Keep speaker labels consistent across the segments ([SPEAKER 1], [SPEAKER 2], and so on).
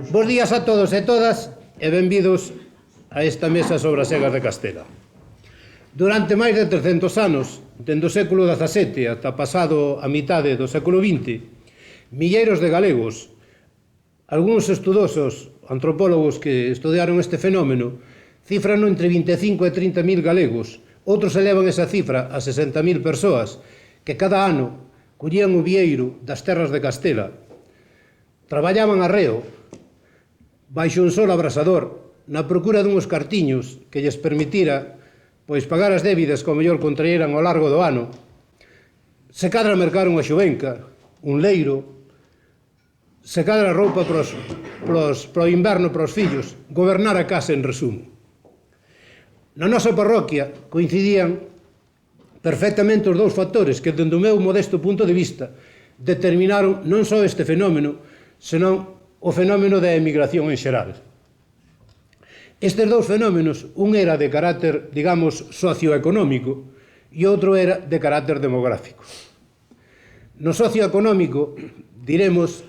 [SPEAKER 1] Bos días a todos e todas e benvidos a esta mesa sobre as segas de Castela. Durante máis de 300 anos, dende o século XVII ata pasado a mitade do século XX, milleiros de galegos, algúns estudosos, antropólogos que estudiaron este fenómeno, cifran entre 25 e 30 mil galegos, outros elevan esa cifra a 60.000 persoas que cada ano collían o vieiro das terras de Castela, traballaban arreo, baixo un sol abrasador, na procura dunhos cartiños que lles permitira pois pagar as débidas que ao mellor contraíran ao largo do ano, se cadra mercar unha xovenca, un leiro, se cadra roupa para o inverno para os fillos, gobernar a casa en resumo. Na nosa parroquia coincidían perfectamente os dous factores que, dende o meu modesto punto de vista, determinaron non só este fenómeno, senón o fenómeno da emigración en xeral. Estes dous fenómenos, un era de carácter, digamos, socioeconómico e outro era de carácter demográfico. No socioeconómico, diremos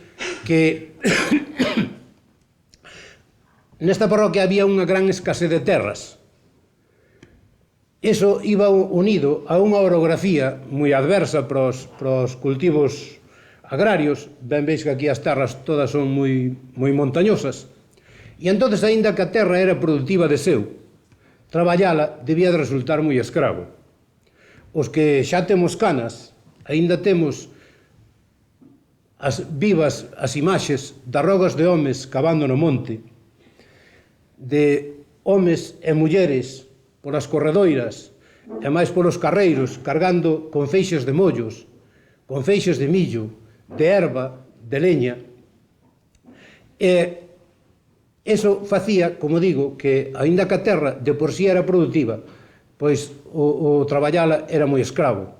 [SPEAKER 1] que nesta parroquia había unha gran escasez de terras. Iso iba unido a unha orografía moi adversa para os cultivos agrarios. Ben veis que aquí as terras todas son moi montañosas. E entonces, aínda que a terra era productiva de seu, traballala debía de resultar moi escravo. Os que xa temos canas, aínda temos vivas as imaxes das rogas de homes cavando no monte, de homes e mulleres polas corredoiras e máis polos carreiros cargando con feixes de mollos, con feixes de millo, de erva, de leña. E iso facía, como digo, que aínda que a terra de por sí era productiva, pois o traballala era moi escravo.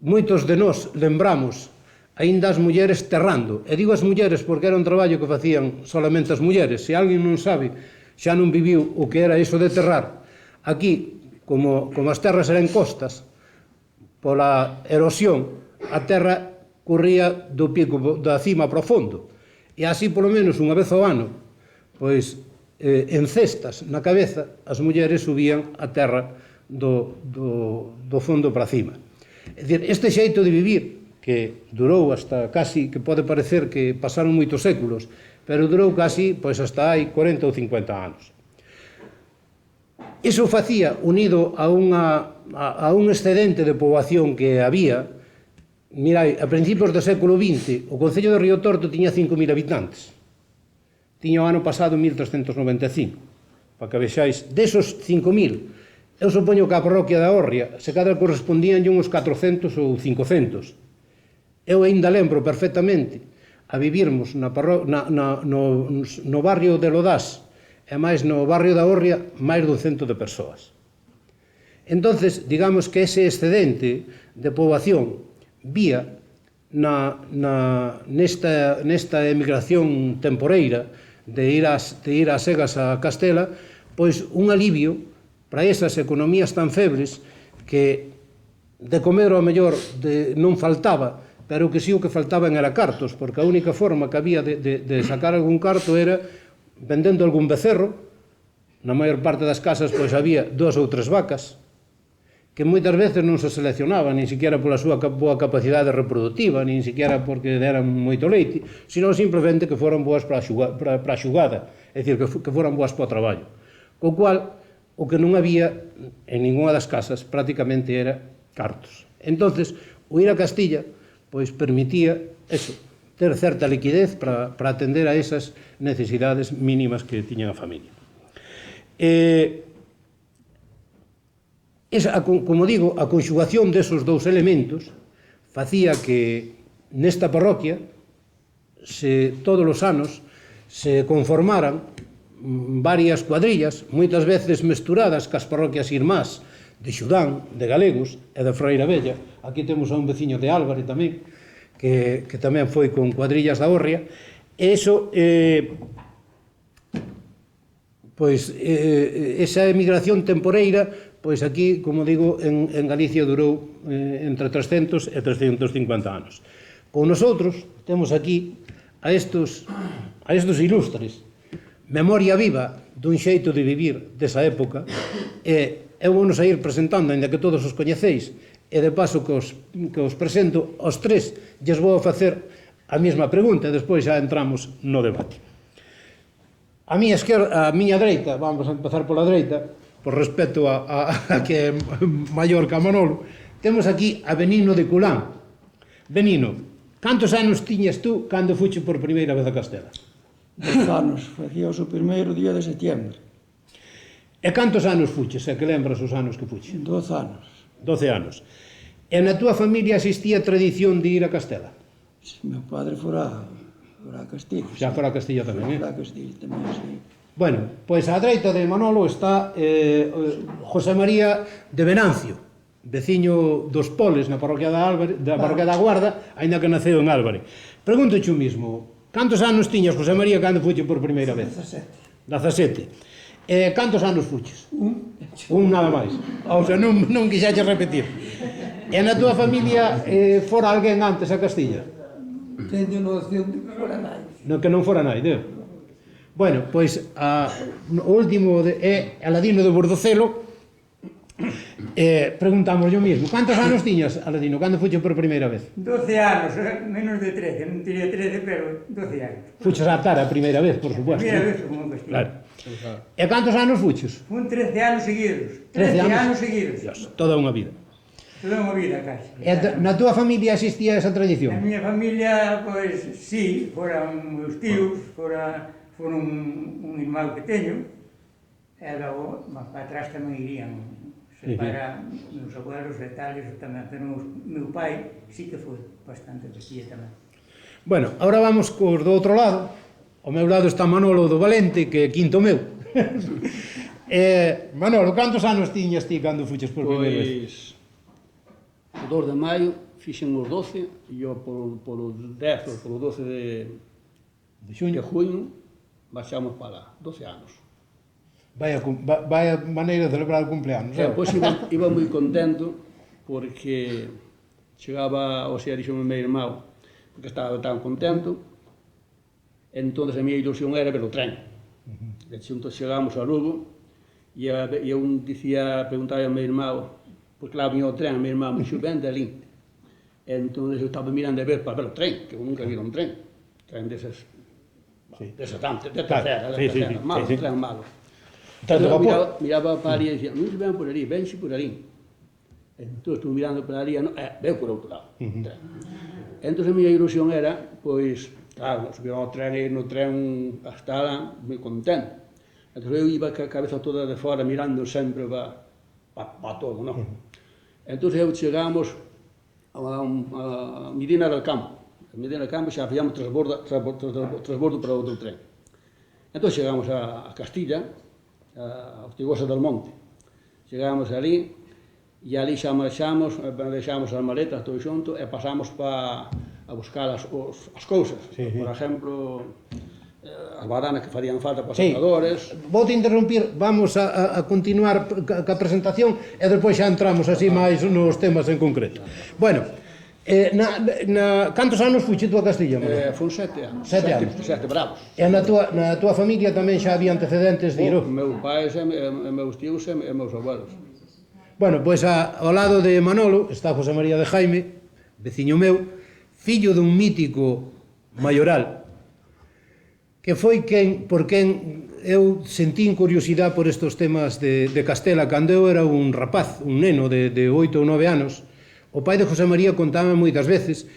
[SPEAKER 1] Moitos de nós lembramos aínda as mulleres terrando, e digo as mulleres porque era un traballo que facían solamente as mulleres. Se alguén non sabe, xa non viviu o que era iso de terrar, aquí, como as terras eran costas, pola erosión, a terra corría do pico da cima para o fondo, e así polo menos unha vez ao ano, pois en cestas na cabeza as mulleres subían a terra do fondo para cima. É dicir, este xeito de vivir que durou hasta casi, que pode parecer que pasaron moitos séculos, pero durou casi pois hasta hai 40 ou 50 anos. Iso facía, unido a un excedente de poboación que había. Mirai, a principios do século XX, o concello de Río Torto tiña 5.000 habitantes. Tiña o ano pasado 1.395. Para que vexáis, desos 5.000, eu supoño que a parroquia da Hórria, se cadra correspondían uns 400 ou 500. Eu ainda lembro perfectamente a vivirmos no barrio de Lodás e máis no barrio da Hórria máis de 100 de persoas. Entonces, digamos que ese excedente de poboación vía nesta emigración temporeira de ir ás segas a Castela, pois un alivio para esas economías tan febres que de comer ao mellor non faltaba, pero que si o que faltaban era cartos, porque a única forma que había de sacar algún carto era vendendo algún becerro. Na maior parte das casas pois había 2 ou 3 vacas, que moitas veces non se seleccionaban, nin siquiera pola súa boa capacidade reproductiva, nin siquiera porque deran moito leite, sino simplemente que foran boas para a xugada, é dicir, que foran boas para o traballo. Co cual, o que non había en ninguna das casas prácticamente era cartos. Entonces, o ir a Castilla pois permitía eso, ter certa liquidez para atender a esas necesidades mínimas que tiña a familia. Como digo, a conxugación desos dous elementos facía que nesta parroquia todos os anos se conformaran varias cuadrillas, moitas veces mesturadas cas parroquias irmás de Xudán, de Galegos e de Freira Bella. Aquí temos a un veciño de Álvaro tamén, que tamén foi con cuadrillas da Hórria. E iso, pois, esa emigración temporeira, pois aquí, como digo, en Galicia durou entre 300 e 350 anos. Con nosotros temos aquí a a estes ilustres, memoria viva dun xeito de vivir desa época, e eu vou nos a ir presentando, ainda que todos os coñeceis, e de paso que os presento, aos tres lles vou a facer a mesma pregunta, e despois xa entramos no debate. A miña dereita, vamos a empezar pola dereita, por respeto a que é maior que a Manolo, temos aquí a Benino de Culán. Benino, cantos anos tiñas tú cando fuche por primeira vez a Castela?
[SPEAKER 2] 10 anos, facíaos o primeiro día de setiembre.
[SPEAKER 1] E cantos anos fuches, se que lembras os anos que fuche?
[SPEAKER 2] 12 anos.
[SPEAKER 1] 12 anos. E na túa familia existía tradición de ir a Castela?
[SPEAKER 2] Meu padre fora a Castillo.
[SPEAKER 1] Xa fora a Castilla tamén,
[SPEAKER 2] Fora a Castillo tamén, sí.
[SPEAKER 1] Bueno, pois á dereita de Manolo está José María de Venancio, veciño dos Poles na parroquia da parroquia da Guarda, aínda que naceu en Álvare. Pregúntoche o mismo, cantos anos tiñas, José María, cando fuche por primeira vez?
[SPEAKER 2] 17.
[SPEAKER 1] 17. E cantos anos fuches? Un nada máis. O sea, non quixaches repetir. E na túa familia fora alguén antes a Castilla?
[SPEAKER 2] Teño noción de que fora nai.
[SPEAKER 1] No que non fora nai, deu? Bueno, pois o último é Aladino de Bordocelo. Preguntamos yo mismo, cantos anos tiñas, Aladino, cando fuches por primeira vez?
[SPEAKER 3] 12 anos, menos de 13, non tiría 13, pero 12 anos.
[SPEAKER 1] Fuches a Tara a primeira vez, por supuesto.
[SPEAKER 3] Primeira vez como en Castilla.
[SPEAKER 1] Claro. E cantos anos fuches?
[SPEAKER 3] Fun 13 anos seguidos.
[SPEAKER 1] 13
[SPEAKER 3] anos seguidos.
[SPEAKER 1] Dios, toda unha vida.
[SPEAKER 3] Toda unha vida, casi.
[SPEAKER 1] E na túa familia existía esa
[SPEAKER 3] Na
[SPEAKER 1] tradición?
[SPEAKER 3] miña familia, pois, sí, foran meus tíos, foron un irmão que teño, e logo, para atrás tamén irían, se para meus abuelos e tales tamén, pero meu pai sí que foi bastante vestía tamén.
[SPEAKER 1] Bueno, ahora vamos cos do outro lado. Ao meu lado está Manolo do Valente, que é quinto meu. Manolo, cantos anos tiñas ti cando fuches por primeira vez?
[SPEAKER 4] Pois, o 2 de maio fixen os 12 e eu polo 10 ou polo 12 de xuño baixamos para lá, 12 anos.
[SPEAKER 1] Vaya maneira de celebrar o cumpleanos.
[SPEAKER 4] Pois iba moi contento porque chegaba ao sea dixo meu irmão porque estaba tan contento, entón a miña ilusión era ver o tren. De xunto chegamos a Lugo e eu preguntaba ao meu irmão, porque lá vinha o tren, o meu irmão me dixo, ven de ali. Entón eu estaba mirando a ver para ver o tren, que eu nunca vi un tren deses, desa tercera, malo, un tren malo. Miraba para ali e dixía, non se ven por ali, venxe por ali. Entón estou mirando para ali, veu por outro lado. Entón a miña ilusión era, pois, claro, subir ao tren e ir no tren hasta lá, moi contento. Entón eu iba ca cabeza toda de fora mirando sempre para todo, non? Entón eu chegamos a Medina del Campo. A Medina del Campo xa fixamos transbordo para outro tren. Entón chegamos a Castilla, a Ortigosa del Monte. Chegamos ali, e ali xa marchamos, deixamos as maletas todo xunto e pasamos a buscar as cousas. Por exemplo, as badanas que farían falta para os sacadores.
[SPEAKER 1] Vou te interrumpir, vamos a continuar ca presentación e depois xa entramos así máis nos temas en concreto. Bueno, cantos anos fuche tú a Castilla?
[SPEAKER 4] Fun 7 anos.
[SPEAKER 1] 7 anos.
[SPEAKER 4] 7 bravos.
[SPEAKER 1] E na tua familia tamén xa había antecedentes de ir?
[SPEAKER 4] Meu pai, meus tíos e meus abuelos.
[SPEAKER 1] Bueno, pois ao lado de Manolo está José María de Jaime, veciño meu, fillo dun mítico maioral, que foi por quen eu sentín curiosidade por estes temas de Castela cando eu era un rapaz, un neno de 8 ou 9 anos. O pai de José María contaba moitas veces,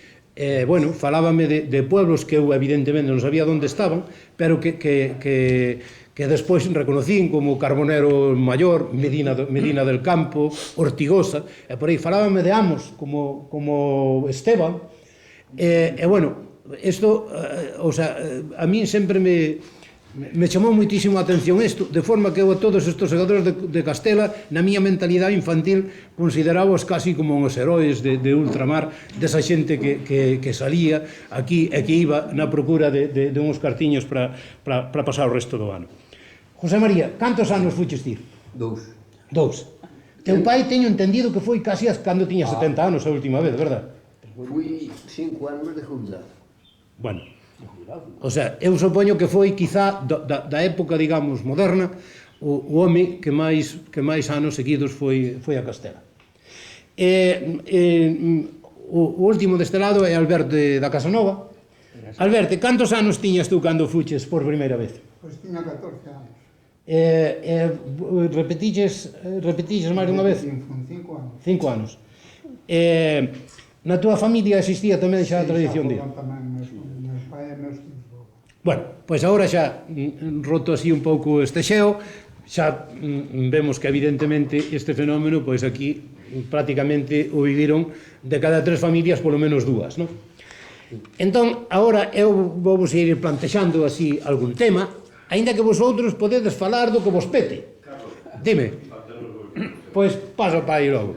[SPEAKER 1] bueno, falábame de pueblos que eu evidentemente non sabía onde estaban, pero que despois reconocín como Carbonero Maior, Medina del Campo, Ortigosa, e por aí falábame de Amos, como Esteban, e bueno, isto, o sea, a min sempre me chamou muitísimo a atención isto, de forma que eu a todos estes segadores de Castela, na miña mentalidade infantil, considerábos casi como uns heróis de ultramar, desa xente que salía aquí e que iba na procura de uns cartiños para pasar o resto do ano. José María, cantos anos fuches ti?
[SPEAKER 2] 2.
[SPEAKER 1] Teu pai teño entendido que foi casi cando tiña 70 anos a última vez, verdad?
[SPEAKER 5] Fui 5 anos de jubilado.
[SPEAKER 1] Bueno, O sea, eu supoño que foi quizá da época, digamos, moderna, o home que máis anos seguidos foi a Castela. O último deste lado é Alberto da Casanova. Alberto, cantos anos tiñas tú cando fuches por primeira vez?
[SPEAKER 5] Pois tiña 14 anos.
[SPEAKER 1] Repetiches máis dunha vez?
[SPEAKER 5] 5 anos.
[SPEAKER 1] 5 anos. Na túa familia existía tamén xa a tradición de...
[SPEAKER 5] Tamén meus pais e meus tíos.
[SPEAKER 1] Bueno, pois agora xa roto así un pouco este xeo, xa vemos que evidentemente este fenómeno, pois aquí prácticamente o viviron de cada 3 familias polo menos 2, non? Entón, agora eu vou ir plantexando así algún tema, aínda que vosotros podedes falar do que vos pete. Dime. Pois paso para aí logo.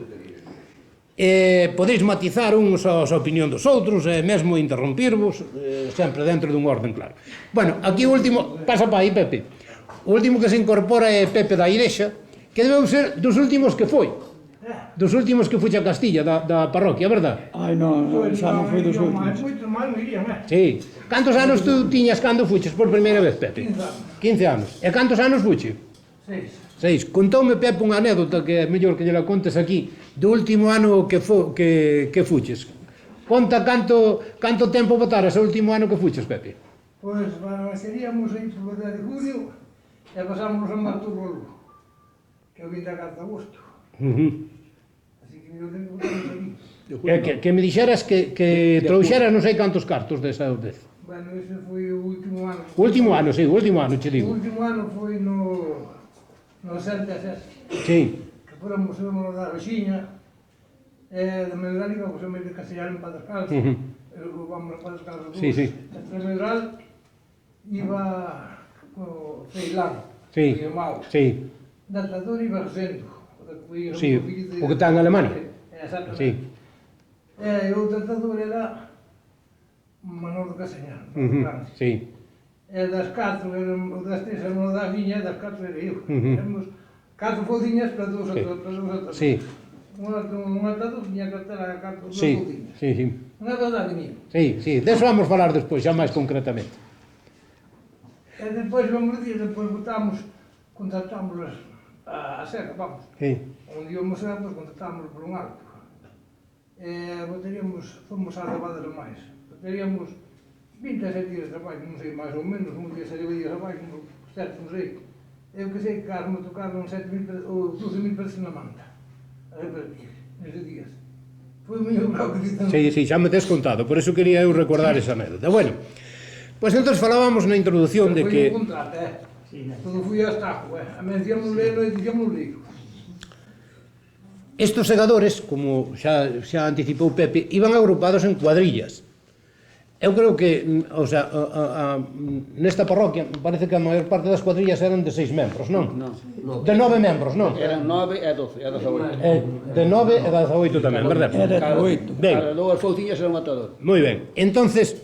[SPEAKER 1] Podeis matizar uns a opinión dos outros e mesmo interrompirvos, sempre dentro dun orden claro. Bueno, aquí o último, pasa para aí Pepe. O último que se incorpora é Pepe da Irexa, que debeu ser dos últimos que foi. Dos últimos que fuxe a Castilla, da parroquia, verdad?
[SPEAKER 2] Ai, non, xa non foi dos últimos.
[SPEAKER 3] Moito mal me irían,
[SPEAKER 1] Sí. Cantos anos tú tiñas cando fuches por primeira vez, Pepe? 15 anos. E cantos anos fuche? 6. Contoume Pepe unha anécdota que é mellor que lle la contes aquí, do último ano que fuches. Conta canto tempo botaras o último ano que fuches, Pepe?
[SPEAKER 6] Pois, seríamos aí por 10 de julio e pasámonos a Marturrolo, que é o 24 de agosto. Así que eu tengo que botar ali.
[SPEAKER 1] Que me dixeras que trouxeras non sei cantos cartos desa vez.
[SPEAKER 6] Bueno, ese foi o último ano.
[SPEAKER 1] O último ano, sí, o último ano, che
[SPEAKER 6] O
[SPEAKER 1] digo.
[SPEAKER 6] último ano foi no Santa César,
[SPEAKER 1] Sí.
[SPEAKER 6] que fóramos da Roxiña, e de Medral íbamos a medio de Castellar en Padre Calzo, vamos a Padre Calzo 2.
[SPEAKER 1] Sí, sí.
[SPEAKER 6] Entre Medral iba co Ceilán,
[SPEAKER 1] Sí.
[SPEAKER 6] o Mau.
[SPEAKER 1] Sí.
[SPEAKER 6] Da Tador iba Rosendo.
[SPEAKER 1] Sí, o que está en Alemania.
[SPEAKER 6] Exactamente.
[SPEAKER 1] Sí.
[SPEAKER 6] E o tratador era Manolo Casañán,
[SPEAKER 1] Sí.
[SPEAKER 6] E das 4, das 3 eran o da viña, e das 4 era eu. Éramos 4 fodiñas para 2 atadores.
[SPEAKER 1] Sí.
[SPEAKER 6] Un atador tiña que ter a 4
[SPEAKER 1] Sí.
[SPEAKER 6] fodiñas.
[SPEAKER 1] Sí, sí.
[SPEAKER 6] Unha verdade mía.
[SPEAKER 1] Sí, sí. Deso vamos falar despois, xa máis concretamente.
[SPEAKER 6] E depois, vamos dicir, depois contratamos a serra, vamos.
[SPEAKER 1] Sí.
[SPEAKER 6] Onde íbamos a serra, contratamos por un alto. Fomos a levadas máis. Teríamos 27 días de traballo, non sei, máis ou menos, un día 7 días de traballo, certo, non sei. Eu que sei que me tocaron 7.000 ou 12.000 pesos na manta, a repartir, neses días. Foi o meu bravo que dicen.
[SPEAKER 1] Sí, xa me tes contado, por eso quería eu recordar esa anécdota. Bueno, pois entón falábamos na introducción de que...
[SPEAKER 6] Foi un contrato, todo fui a estajo, a mencionamos leiro e dicíamos leiro.
[SPEAKER 1] Estos segadores, como xa anticipou Pepe, iban agrupados en cuadrillas. Eu creo que, o sea, nesta parroquia, me parece que a maior parte das cuadrillas eran de 6 membros, non?
[SPEAKER 4] Non.
[SPEAKER 1] De 9 membros, non?
[SPEAKER 4] Eran 9 e 12, e 18.
[SPEAKER 1] De 9 e 18 tamén, verdad?
[SPEAKER 2] Era 8.
[SPEAKER 1] Ben.
[SPEAKER 4] Cada 2 fouciñas era un matador.
[SPEAKER 1] Moi ben. Entonces,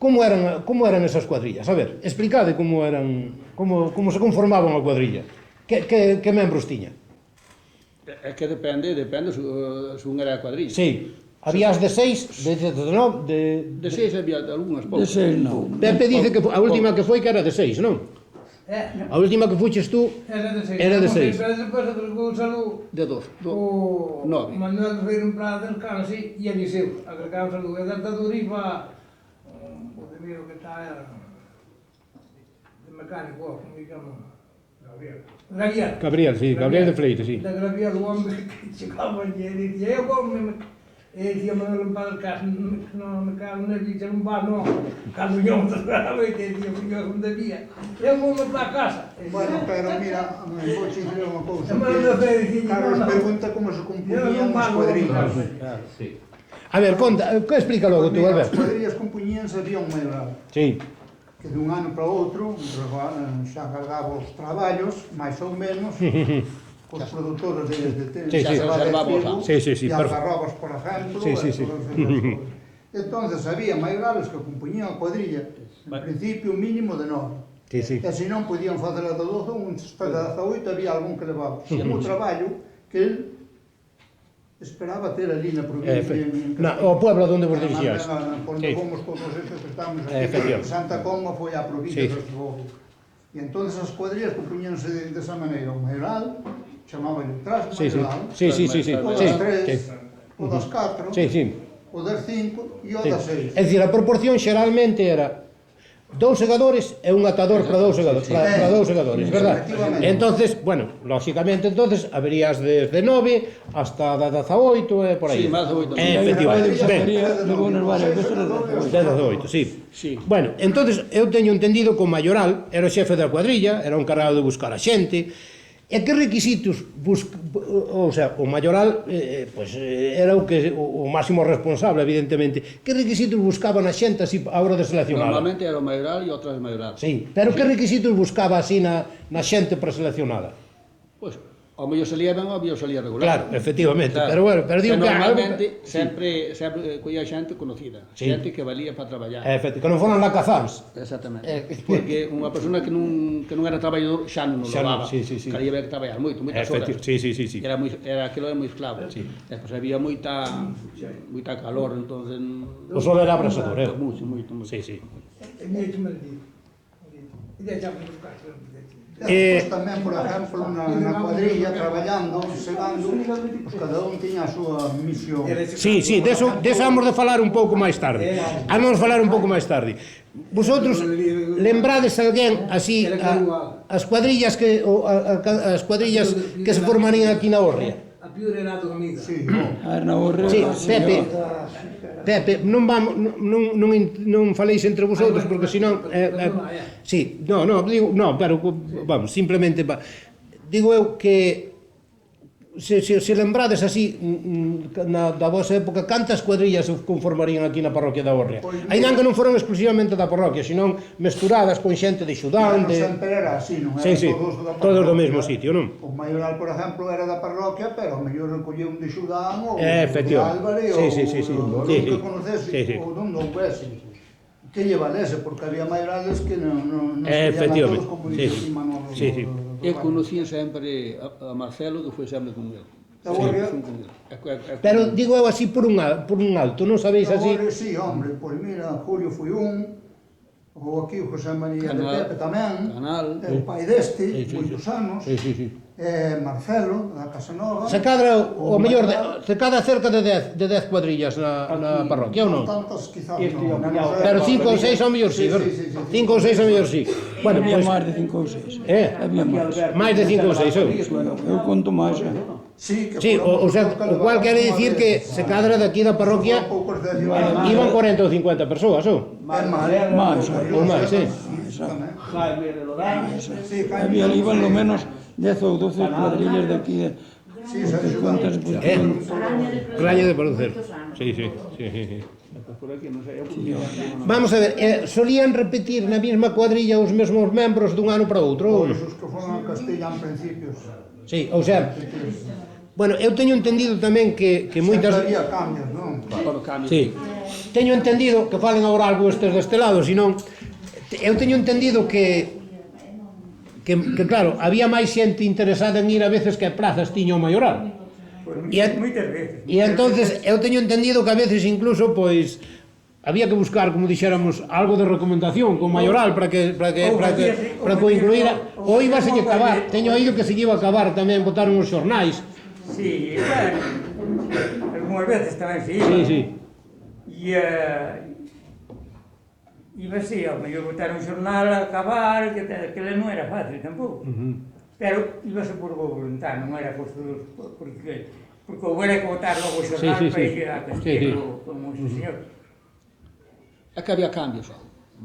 [SPEAKER 1] como eran esas cuadrillas? A ver, explicade como se conformaban a cuadrilla. Que membros tiña?
[SPEAKER 4] É que depende se un era a cuadrilla.
[SPEAKER 1] Sí. Había as de 6,
[SPEAKER 4] De 6 había algunhas
[SPEAKER 2] De
[SPEAKER 4] poucas.
[SPEAKER 2] 6 non.
[SPEAKER 1] Pepe dice que a última que foi que era de 6, non? A última que fuches tú
[SPEAKER 6] Era de 6.
[SPEAKER 1] Era de 6.
[SPEAKER 6] Pero depois agregou salud
[SPEAKER 4] De 2.
[SPEAKER 6] o
[SPEAKER 4] 9.
[SPEAKER 6] Manuel Ferreiro en Prada del Cansi e Eliseu. Agregamos salud. E da Tador iba o de mío que está de mecánico, como me chamo?
[SPEAKER 1] Gabriel, sí, Gabriel de Freire, sí.
[SPEAKER 6] Da Gabriel, o homem que chegava e ele dizia, eu como ele dizia, Manuel en Prada del Cansi, non me cago na vida, non va, non, caminhão de trás, ele dizia, eu não devia. Eu vou para a casa.
[SPEAKER 5] Bueno, pero mira, vou te dizer unha cousa.
[SPEAKER 6] Manuel Ferreiro dicía,
[SPEAKER 5] Carlos pergunta como se compoñían as cuadrillas.
[SPEAKER 1] A ver, conta, que explica logo tú,
[SPEAKER 5] Mira, as
[SPEAKER 1] Alberto?
[SPEAKER 5] cuadrillas compoñíanse había un maioral,
[SPEAKER 1] Sí.
[SPEAKER 5] que dun ano para outro xa cargaba os traballos, máis ou menos, os produtores de
[SPEAKER 1] Sí, sí. Sí,
[SPEAKER 5] e
[SPEAKER 1] perfecto.
[SPEAKER 5] algarrobas, por exemplo,
[SPEAKER 1] Sí, sí, sí.
[SPEAKER 5] Entonces había mayorales que compoñían a cuadrilla, en principio un mínimo de 9.
[SPEAKER 1] Sí, sí.
[SPEAKER 5] E se non podían facer a de 12, un de 18, había algún que levaba. O traballo que el esperaba ter ali na provincia.
[SPEAKER 1] O pueblo onde vos dirixías.
[SPEAKER 5] Por onde fomos todos estes que estamos aquí.
[SPEAKER 1] Efectivamente.
[SPEAKER 5] Santa Comba foi a provincia
[SPEAKER 1] Sí.
[SPEAKER 5] de Estribou. E entonces as cuadrillas compuñanse desa maneira. O maioral, chamaban o tras maioral. O das 3, o das 4,
[SPEAKER 1] Sí, sí.
[SPEAKER 5] o das 5 e o
[SPEAKER 1] Sí.
[SPEAKER 5] das 6.
[SPEAKER 1] É dicir, a proporción xeralmente era 2 segadores e un atador para 2 segadores, para 2 segadores, verdad?
[SPEAKER 5] Efectivamente.
[SPEAKER 1] Entonces, bueno, lógicamente entonces haberías desde 9 hasta 18 e por aí.
[SPEAKER 4] Sí, máis de 8.
[SPEAKER 1] Efectivamente. Ben,
[SPEAKER 2] Llegou nas varias veces a
[SPEAKER 1] 18,
[SPEAKER 2] 18.
[SPEAKER 1] sí.
[SPEAKER 4] Sí.
[SPEAKER 1] Bueno, entonces eu teño entendido que o maioral era o xefe da cuadrilla, era o encargado de buscar a xente. E que requisitos o sea, o maioral era o máximo responsable, evidentemente. Que requisitos buscaban a xente así a hora de seleccionar?
[SPEAKER 4] Normalmente era o maioral e outras maioral.
[SPEAKER 1] Sí, pero que requisitos buscaba así na xente para seleccionala?
[SPEAKER 4] Pois, ao mellor salía ben, ao mellor salía regular.
[SPEAKER 1] Claro, efectivamente, pero bueno, pero digo que
[SPEAKER 4] normalmente sempre collía xente conocida,
[SPEAKER 1] Sí.
[SPEAKER 4] xente que valía para traballar.
[SPEAKER 1] que non foran lacazans.
[SPEAKER 4] Exactamente. Porque unha persona que non era traballador xa non o
[SPEAKER 1] Xa non,
[SPEAKER 4] levaba.
[SPEAKER 1] sí.
[SPEAKER 4] Quería ver que traballar moitas horas.
[SPEAKER 1] Sí.
[SPEAKER 4] Aquilo era moi esclavo. Despois había moita calor, entonces
[SPEAKER 1] O sol era abrasador,
[SPEAKER 4] moito.
[SPEAKER 1] Sí, sí.
[SPEAKER 6] E mi hecho mentir. E ya me buscar.
[SPEAKER 5] Despois tamén, por exemplo, na cuadrilla, traballando, segando, pues cada un tiña a súa misión.
[SPEAKER 1] Sí, deso vamos de falar un pouco máis tarde. Vamos falar un pouco máis tarde. Vosotros lembrades alguén así as cuadrillas que se formarían aquí na Orria?
[SPEAKER 6] A pior era a dormida.
[SPEAKER 5] Sí,
[SPEAKER 2] A ver, na Orre,
[SPEAKER 1] Sí, Pepe, non faléis entre vosotros porque senón sí, digo, pero vamos, simplemente digo eu que se lembrades así da vosa época, cantas cuadrillas se conformarían aquí na parroquia da Orria? Ainda que non foron exclusivamente da parroquia, senón mesturadas con xente de Xudán,
[SPEAKER 5] non
[SPEAKER 1] de...
[SPEAKER 5] sempre era así, non
[SPEAKER 1] Sí,
[SPEAKER 5] eran
[SPEAKER 1] sí, todos do mesmo
[SPEAKER 5] parroquia.
[SPEAKER 1] sitio, non?
[SPEAKER 5] O maioral, por exemplo, era da parroquia, pero ao mellor recolleu un de Xudán ou
[SPEAKER 1] Efectivamente.
[SPEAKER 5] de Álvare
[SPEAKER 1] Sí.
[SPEAKER 5] ou
[SPEAKER 1] Sí.
[SPEAKER 5] que conocese
[SPEAKER 1] Sí.
[SPEAKER 5] ou non houvese que lle valese, porque había mayorales que non
[SPEAKER 1] Efectivamente.
[SPEAKER 5] todos como
[SPEAKER 1] Sí.
[SPEAKER 5] dixo Manolo.
[SPEAKER 1] Sí.
[SPEAKER 4] Eu conocía sempre a Marcelo, que foi sempre con ele.
[SPEAKER 5] Da Orria?
[SPEAKER 1] Pero digo eu así por un alto, non sabéis así?
[SPEAKER 5] Sí, hombre, pois mira, Julio foi un, ou aquí o José María de
[SPEAKER 4] Canal.
[SPEAKER 5] Pepe tamén,
[SPEAKER 4] Canal.
[SPEAKER 5] o pai deste,
[SPEAKER 1] Sí.
[SPEAKER 5] moitos anos,
[SPEAKER 1] Sí.
[SPEAKER 5] Marcelo, da Casanova.
[SPEAKER 1] Se cadra o mellor se cadra cerca de 10 cuadrillas na parroquia, ou non?
[SPEAKER 5] Tantas quizás
[SPEAKER 2] Este
[SPEAKER 5] non.
[SPEAKER 2] hombre,
[SPEAKER 5] Na nosa
[SPEAKER 1] Pero
[SPEAKER 5] época
[SPEAKER 1] 5 ou 6 ao mellor sí,
[SPEAKER 5] Sí.
[SPEAKER 1] 5 ou 6 ao mellor sí. Bueno,
[SPEAKER 2] había
[SPEAKER 1] pois
[SPEAKER 2] máis de 5 ou 6.
[SPEAKER 1] había
[SPEAKER 2] Había máis.
[SPEAKER 1] máis de 5 ou 6, eu.
[SPEAKER 2] Eu conto máis,
[SPEAKER 5] Sí, que
[SPEAKER 1] Sí, o
[SPEAKER 5] foron
[SPEAKER 1] sea,
[SPEAKER 5] poucos que
[SPEAKER 1] o cual
[SPEAKER 5] levaban
[SPEAKER 1] quere
[SPEAKER 5] unha
[SPEAKER 1] dicir
[SPEAKER 5] vez.
[SPEAKER 1] que se cadra de aquí da parroquia
[SPEAKER 5] Foron poucos de ciudadanos.
[SPEAKER 1] iban 40 ou 50 persoas, ou?
[SPEAKER 2] máis.
[SPEAKER 1] Ou máis, sí.
[SPEAKER 5] Tamén. Sí,
[SPEAKER 2] Había ali, iban lo menos 10 ou 12 cuadrillas de aquí.
[SPEAKER 5] Sí, se
[SPEAKER 2] Cuantas
[SPEAKER 1] Raña de parecer. Sí.
[SPEAKER 4] Por aquí, non sei,
[SPEAKER 1] Vamos a ver, solían repetir na mesma cuadrilla os mesmos membros dun ano para outro, ou non?
[SPEAKER 5] Os que foron a Castilla en principios.
[SPEAKER 1] Sí, ou sea, bueno, eu teño entendido tamén que moitas...
[SPEAKER 5] Sempre había cambios, non?
[SPEAKER 4] Para o cambio.
[SPEAKER 1] Sí. Teño entendido que falen agora algo estes deste lado, senón eu teño entendido que claro, había máis xente interesada en ir a veces que a plazas tiña o maioral.
[SPEAKER 3] Moitas veces.
[SPEAKER 1] E entonces eu teño entendido que a veces incluso pois había que buscar, como dixéramos, algo de recomendación con maioral para que o incluíra, ou iba a se acabar. Teño oído que se iba a acabar tamén, botaron os xornais.
[SPEAKER 3] Sí, claro. Algúnas veces tamén se iba.
[SPEAKER 1] Sí.
[SPEAKER 3] Iba así, ao mellor botar un xornal a acabar, que non era fácil tampouco. Pero íbase por boa voluntad, non era forzoso, porque houbera que botar logo o xornal
[SPEAKER 1] Sí.
[SPEAKER 3] para ir a Castelo, como ese señor.
[SPEAKER 4] É que había cambios.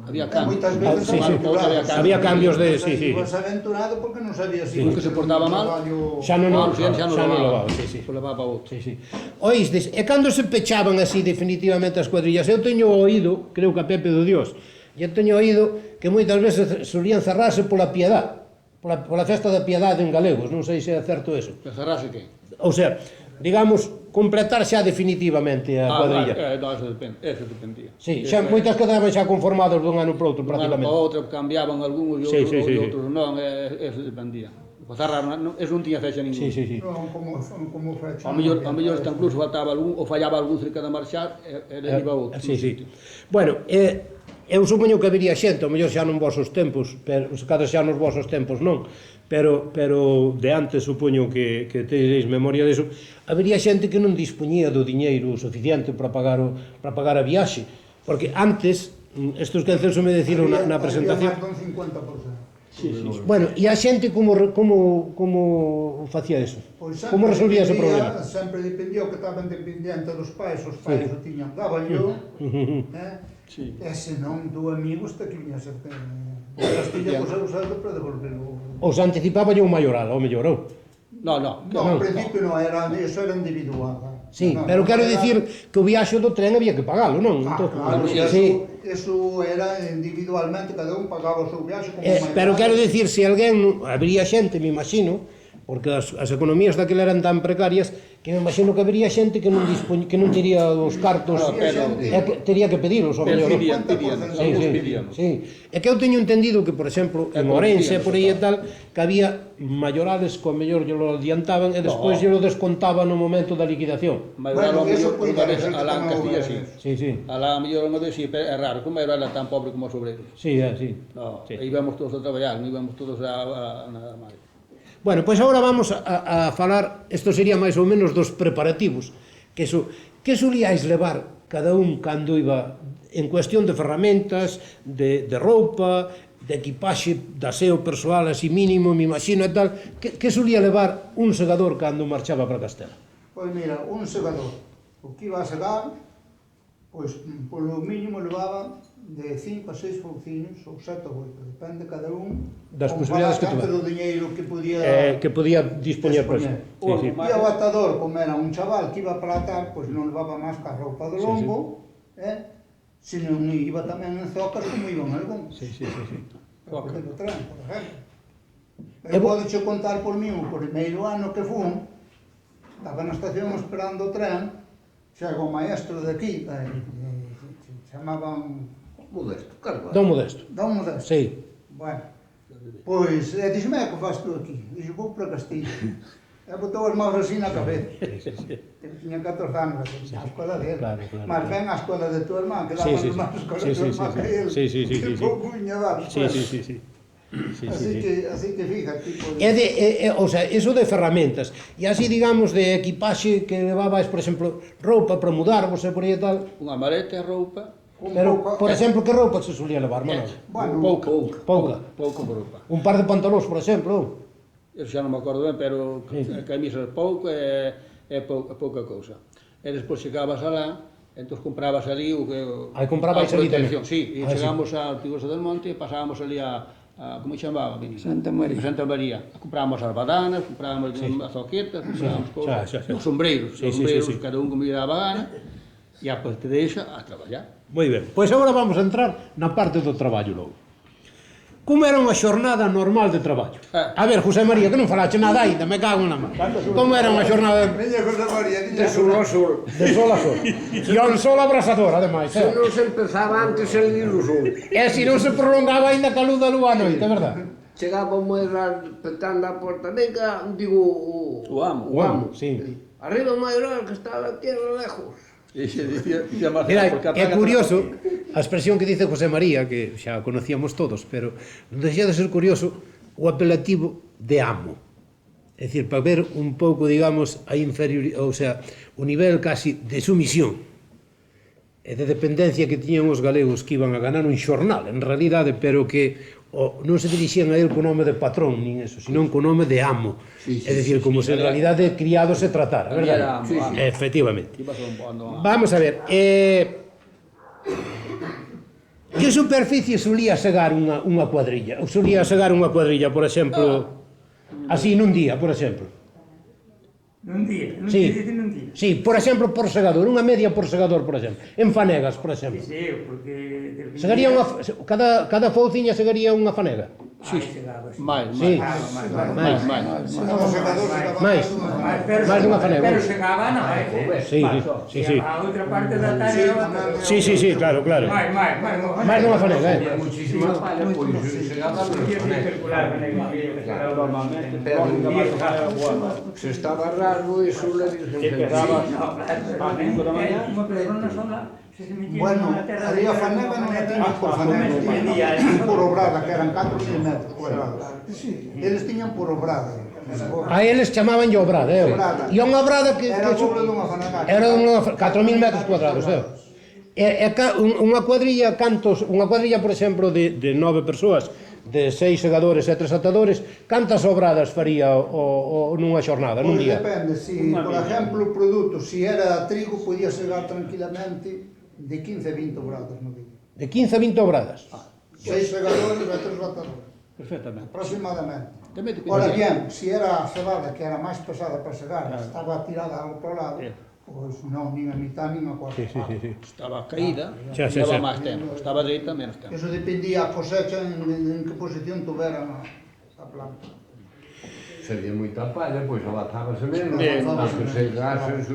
[SPEAKER 4] Había cambios.
[SPEAKER 5] Moitas veces
[SPEAKER 1] Había cambios de... Sí.
[SPEAKER 5] Ibas aventurado porque non sabías
[SPEAKER 4] Un que se portaba mal,
[SPEAKER 1] Xa non
[SPEAKER 4] xa non levaba.
[SPEAKER 1] levaba, sí.
[SPEAKER 4] O levaba outro.
[SPEAKER 1] Sí. Oístes, e cando se pechaban así definitivamente as cuadrillas? Eu teño oído, creo que a Pepe do Dios, eu teño oído que moitas veces solían cerrarse pola piedad, pola festa da piedade en galegos, non sei se é certo eso.
[SPEAKER 4] Que cerrase que?
[SPEAKER 1] Ou sea, digamos, completar xa definitivamente a cuadrilla.
[SPEAKER 4] Eso dependía.
[SPEAKER 1] Sí, xa moitas quedaban xa conformados dun ano para outro
[SPEAKER 4] Un ano
[SPEAKER 1] prácticamente.
[SPEAKER 4] para outro cambiaban algúns e
[SPEAKER 1] Sí.
[SPEAKER 4] outros non, eso dependía. Pazarra, eso non tiña fecha ningún.
[SPEAKER 1] Sí.
[SPEAKER 5] Non como fecha.
[SPEAKER 4] Ao mellor hasta incluso faltaba algún, ou fallaba algún cerca de marchar, e iba outro.
[SPEAKER 1] Sí. Bueno, eu supoño que habería xente, ao mellor xa non vosos tempos, pero cada xa nos vosos tempos non, pero de antes supoño que tereis memoria deso, habería xente que non dispoñía do diñeiro suficiente para pagar a viaxe, porque antes, estos que Celso me deciron na presentación,
[SPEAKER 5] Había máis dun 50%.
[SPEAKER 1] bueno, e a xente como facía eso?
[SPEAKER 5] Pois
[SPEAKER 1] Como resolvía ese problema?
[SPEAKER 5] Sempre dependía o que estaban dependientes dos pais, os pais o tiñan, dabanllo,
[SPEAKER 4] Sí.
[SPEAKER 5] e senón do amigo hasta que viña ser Castilla, pois eu saldo para devolverlo.
[SPEAKER 1] Ou se anticipaba o maioral, ou mellor, ou?
[SPEAKER 4] No.
[SPEAKER 5] No, ao principio non, eso era individual.
[SPEAKER 1] Sí, pero quero dicir que o viaxe do tren había que pagalo, non?
[SPEAKER 5] Claro,
[SPEAKER 1] Sí.
[SPEAKER 5] eso era individualmente, cada un pagaba o seu viaxe como
[SPEAKER 1] Pero quero dicir, se alguén, habría xente, me imagino, porque as economías daquela eran tan precarias, que me imagino que habría xente que non tería os cartos, e que tería que pedilos, ao mellor.
[SPEAKER 4] Pedían,
[SPEAKER 1] Sí. É que eu teño entendido que, por exemplo, en Ourense, por aí e tal, que había maiorales que ao mellor lo adiantaban e despois lo descontaban no momento da liquidación.
[SPEAKER 4] Maioral ao mellor,
[SPEAKER 5] eso
[SPEAKER 4] unha vez
[SPEAKER 5] puede ser
[SPEAKER 4] alá en
[SPEAKER 5] que
[SPEAKER 4] Castilla,
[SPEAKER 5] non
[SPEAKER 4] sí.
[SPEAKER 1] Sí.
[SPEAKER 4] Alá a mellor unha vez, sí, é raro, que o maioral era tan pobre como os obreiros.
[SPEAKER 1] Sí.
[SPEAKER 4] No,
[SPEAKER 1] Sí.
[SPEAKER 4] íbamos todos a traballar, non íbamos todos a nada máis.
[SPEAKER 1] Bueno, pois agora vamos a falar, isto sería máis ou menos dos preparativos, que solíais levar cada un cando iba en cuestión de ferramentas, de roupa, de equipaxe, de aseo persoal así mínimo, me imagino e tal, que solía levar un segador cando marchaba para Castela?
[SPEAKER 5] Pois mira, un segador, o que iba a segar, pois polo mínimo levaba de 5 a 6 fouciños, ou 7 ou 8, depende cada un
[SPEAKER 1] Das posibilidades que
[SPEAKER 5] do diñeiro que podía
[SPEAKER 1] dispoñer para eso. Sí.
[SPEAKER 5] E o atador, como era un chaval que iba para atar, pois non levaba máis que a roupa do lombo, senón iba tamén en zocas como iban algún.
[SPEAKER 1] Sí.
[SPEAKER 5] Para poder o tren, por exemplo. Eu podo contar por mí, o primeiro ano que fun, estaba na estación esperando o tren, chega o maestro de aquí, chamaban
[SPEAKER 7] Modesto, Carvalho.
[SPEAKER 1] Don Modesto.
[SPEAKER 5] Don Modesto.
[SPEAKER 1] Sí.
[SPEAKER 5] Bueno, pois, dixeme, que faz tú aquí? Dixo, vou para Castilla. E botou as mãos así na cabeza. Tiña 14 anos, así, na escola dele.
[SPEAKER 1] Claro.
[SPEAKER 5] Mas ven á escola de tu irmán, que daba máis escola de tu irmán que ele.
[SPEAKER 1] Sí.
[SPEAKER 5] Que pouco viña dar.
[SPEAKER 1] Sí.
[SPEAKER 5] Así que fíjate.
[SPEAKER 1] O sea, eso de ferramentas, e así digamos de equipaxe que levabais, por exemplo, roupa para mudarvos e por aí e tal.
[SPEAKER 4] Unha maleta e roupa,
[SPEAKER 1] Pero, por exemplo, que roupa se solía levar, Manolo?
[SPEAKER 5] Bueno,
[SPEAKER 1] Pouca.
[SPEAKER 4] pouco roupa.
[SPEAKER 1] Un par de pantalóns, por exemplo.
[SPEAKER 4] Eso xa non me acordo ben, pero camisas pouco e pouca cousa. E despois chegabas alá, entón comprabas ali o que...
[SPEAKER 1] Aí comprabais ali tamén.
[SPEAKER 4] Sí, e chegamos a Ortigosa del Monte e pasábamos ali a como chamaba?
[SPEAKER 2] Santa María.
[SPEAKER 4] Santa María. Comprábamos as badanas, comprábamos as zoquetas, comprábamos cousas,
[SPEAKER 1] Xa.
[SPEAKER 4] os sombreiros,
[SPEAKER 1] Sí.
[SPEAKER 4] cada un como lle daba gana, e a parte deixa a traballar.
[SPEAKER 1] Moi ben. Pois agora vamos a entrar na parte do traballo logo. Como era unha xornada normal de traballo? A ver, José María, que non falache nada ainda, me cago na má. Como era unha xornada
[SPEAKER 5] Veña José María,
[SPEAKER 7] De sol a sol.
[SPEAKER 1] de sol a sol? E ao sol abrasador, ademais.
[SPEAKER 7] Se non se empezaba antes a lir o sol.
[SPEAKER 1] E se non se prolongaba ainda ca luz da lúa a noite, é verdad?
[SPEAKER 7] Chegaba o maioral petando a porta, venga, digo,
[SPEAKER 4] O amo.
[SPEAKER 1] O amo, sí.
[SPEAKER 7] arriba o maioral que está a tierra lejos.
[SPEAKER 4] E xe dicía Marcelo,
[SPEAKER 1] Mira,
[SPEAKER 4] porque
[SPEAKER 1] é curioso a expresión que dice José María, que xa a conocíamos todos, pero non deixa de ser curioso o apelativo de amo. É dicir, para ver un pouco, digamos, a inferioridade, ou sea, o nivel casi de sumisión e de dependencia que tiñan os galegos que iban a ganar un xornal, en realidade, pero que non se dirixían a él co nome de patrón, nin eso, senón co nome de amo. É dicir, como se en realidade criado se tratara, verdad?
[SPEAKER 4] Era amo.
[SPEAKER 1] Efectivamente.
[SPEAKER 4] Ibas a
[SPEAKER 1] Vamos a ver, que superficie solía segar unha cuadrilla? Ou solía segar unha cuadrilla, por exemplo, así nun día, por exemplo?
[SPEAKER 3] Nun día,
[SPEAKER 1] Sí.
[SPEAKER 3] nun día.
[SPEAKER 1] Sí, por exemplo, por segador, unha media por segador, por exemplo. En fanegas, por exemplo.
[SPEAKER 3] Sí, porque...
[SPEAKER 1] Segaría unha, cada fouciña segaría unha fanega.
[SPEAKER 4] Sí,
[SPEAKER 3] segábase.
[SPEAKER 4] máis,
[SPEAKER 1] Sí.
[SPEAKER 4] máis.
[SPEAKER 5] Cada segador se daba
[SPEAKER 1] Máis.
[SPEAKER 5] máis
[SPEAKER 1] dunha fanega.
[SPEAKER 3] Pero chegaba na
[SPEAKER 1] Sí, sí, sí.
[SPEAKER 3] A outra parte da tarde era outra.
[SPEAKER 1] Sí, sí, sí, claro, claro. Máis dunha fanega,
[SPEAKER 7] Muchísima palla, pois chegaba pero se estaba rasgo, iso le dicen
[SPEAKER 5] Bueno, ali a fanega non a tiñan por fanega, tiñan por obrada, que eran 4.000 metros cuadrados. Eles tiñan por obrada.
[SPEAKER 1] A eles chamaban obrada,
[SPEAKER 5] Obrada.
[SPEAKER 1] E unha obrada que...
[SPEAKER 5] Era o doble dunha fanega.
[SPEAKER 1] Era 4.000 metros cuadrados, unha cuadrilla, unha cuadrilla, por exemplo, de 9 persoas, de 6 segadores e 3 atadores, cantas obradas faría nunha xornada, nun
[SPEAKER 5] Pois
[SPEAKER 1] día?
[SPEAKER 5] depende, si, por exemplo, o produto, si era trigo, podía segar tranquilamente de 15 a 20 obradas no día.
[SPEAKER 1] De 15 a 20 obradas.
[SPEAKER 5] 6 segadores e 3 atadores,
[SPEAKER 4] Perfectamente.
[SPEAKER 5] aproximadamente.
[SPEAKER 4] Tamén te
[SPEAKER 5] Ora
[SPEAKER 4] cuidas.
[SPEAKER 5] bien, si era a cebada, que era máis pesada para segar, estaba tirada ao outro lado, pois non, nin a mitad, nin a cuarta parte.
[SPEAKER 4] Estaba caída,
[SPEAKER 1] Xa, xa,
[SPEAKER 4] leva
[SPEAKER 1] xa.
[SPEAKER 4] máis tempo. Estaba dereita, menos tempo.
[SPEAKER 5] Eso dependía a cosecha en que posición tuvera a planta.
[SPEAKER 7] sería moita palla, pois abatábase menos,
[SPEAKER 4] Bien,
[SPEAKER 7] aunque se gases,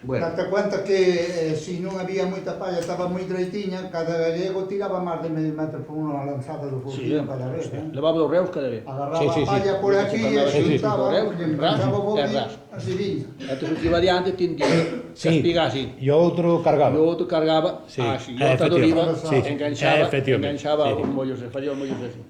[SPEAKER 7] bueno,
[SPEAKER 5] Date cuenta que se non había moita palla, estaba moi dreitiña, cada gallego tiraba máis de medio metro por unha lanzada do furtiño cada vez.
[SPEAKER 4] Levaba dos reus cada vez.
[SPEAKER 5] Agarraba
[SPEAKER 1] Sí, sí,
[SPEAKER 5] a
[SPEAKER 1] sí.
[SPEAKER 5] palla por aquí e xuntaba,
[SPEAKER 4] Ras,
[SPEAKER 5] enganchaba o
[SPEAKER 4] é
[SPEAKER 5] bobi,
[SPEAKER 4] ras.
[SPEAKER 5] así viña.
[SPEAKER 4] Antes o que iba adiante tendía que espiga así.
[SPEAKER 1] E o outro cargaba.
[SPEAKER 4] E o outro cargaba
[SPEAKER 1] Sí,
[SPEAKER 4] así. E o outro iba,
[SPEAKER 1] efectivamente. Sí, efectivamente.
[SPEAKER 4] enganchaba
[SPEAKER 1] Sí.
[SPEAKER 4] os mollos, facía os mollos así.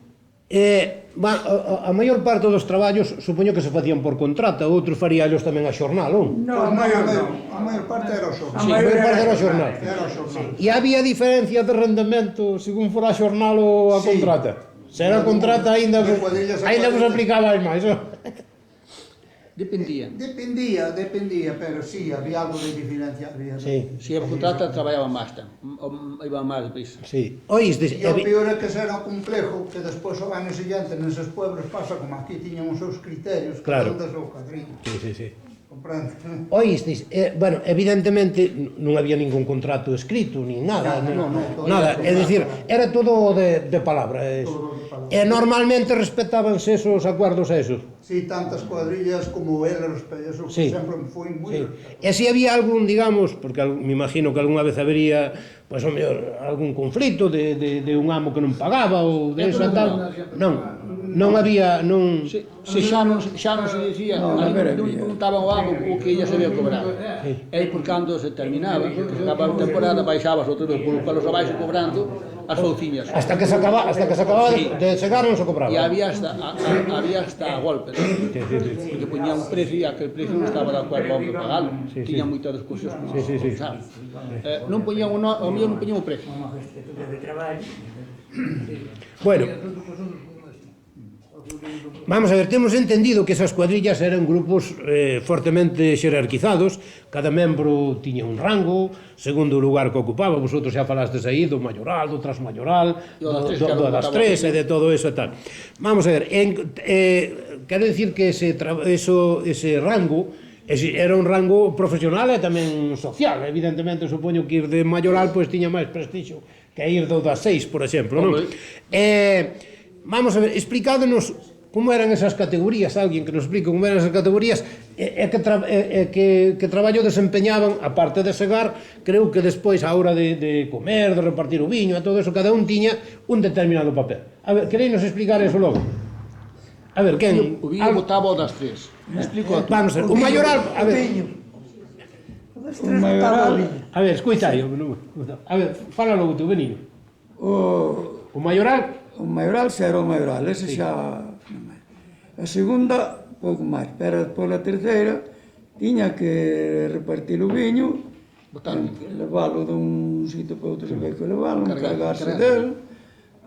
[SPEAKER 1] A maior parte dos traballos supoño que se facían por contrata, outros faríalos tamén a xornal, non?
[SPEAKER 3] No, maior non.
[SPEAKER 5] A maior parte era o xornal.
[SPEAKER 1] A maior parte era o xornal.
[SPEAKER 5] Era o xornal.
[SPEAKER 1] E había diferencia de rendemento según fora a xornal ou a
[SPEAKER 5] Sí.
[SPEAKER 1] contrata? Se era a contrata aínda
[SPEAKER 5] De cuadrillas a
[SPEAKER 1] vos
[SPEAKER 5] cuadrillas.
[SPEAKER 1] aplicabais máis, non?
[SPEAKER 4] Dependía.
[SPEAKER 5] Dependía, pero sí, había algo de diferencia. Había,
[SPEAKER 1] Sí.
[SPEAKER 4] Se a contrata traballaba máis tempo, iba máis deprisa.
[SPEAKER 1] Sí. Oístes,
[SPEAKER 5] E o peor é que era complejo, que despois o ano seguinte neses pueblos pasa como aquí tiñan os seus criterios,
[SPEAKER 1] Claro.
[SPEAKER 5] cada un do seu cuadrillo.
[SPEAKER 1] Sí, sí, sí.
[SPEAKER 5] Comprende?
[SPEAKER 1] Oístes, bueno, evidentemente non había ningún contrato escrito, nin nada, nada, é dicir, era todo de palabra.
[SPEAKER 5] Todo de palabra.
[SPEAKER 1] E normalmente respetábanse esos acuerdos a esos.
[SPEAKER 5] Sí, tantas cuadrillas como él, eso
[SPEAKER 1] Sí.
[SPEAKER 5] sempre foi moi...
[SPEAKER 1] Sí. E se había algún, digamos, porque me imagino que algunha vez habería, pois, o mellor, algún conflito de un amo que non pagaba ou de eso e tal. Non había, non...
[SPEAKER 4] Se xa non se dicía, non preguntaban ao amo o que ella se había cobrado. E por cando se terminaba, que se acababa a temporada, baixabas outro vez polo palo abaixo cobrando as fouciñas.
[SPEAKER 1] Hasta que se acababa de segar non se cobraba.
[SPEAKER 4] E había hasta golpes, porque poñían un precio e aquel precio non estaba de acordo ao hombre pagalo. Tiñan moitas discusións con
[SPEAKER 1] Sí.
[SPEAKER 4] sabes? Non poñían o mellor non poñían o precio.
[SPEAKER 3] Unha magistratura de traballo.
[SPEAKER 1] Bueno, vamos a ver, temos entendido que esas cuadrillas eran grupos fortemente xerarquizados, cada membro tiña un rango, segundo o lugar que ocupaba, vosotros xa falastes aí do mayoral, do trasmayoral, do das tres e de todo eso e tal. Vamos a ver, quero dicir que ese rango era un rango profesional e tamén social, evidentemente, supoño que ir de mayoral pois tiña máis prestixio que ir do das 6, por exemplo, non? Vamos a ver, explicádenos como eran esas categorías, alguén que nos explique como eran esas categorías e que traballo desempeñaban, aparte de segar, creo que despois a hora de comer, de repartir o viño e todo eso, cada un tiña un determinado papel. A ver, queréis explicar eso logo? A ver, quen?
[SPEAKER 4] O viño botaba o das tres. Explico a tú.
[SPEAKER 1] Vamos a ver, o mayoral, a ver,
[SPEAKER 2] O maioral,
[SPEAKER 1] a ver, escoita aí, a ver, fala logo tú, Benino. O mayoral,
[SPEAKER 2] o maioral xa era o maioral, ese xa... A segunda, pouco máis, pero pola terceira, tiña que repartir o viño, leválo dun sitio para outro, sabía que leválo, encargarse del.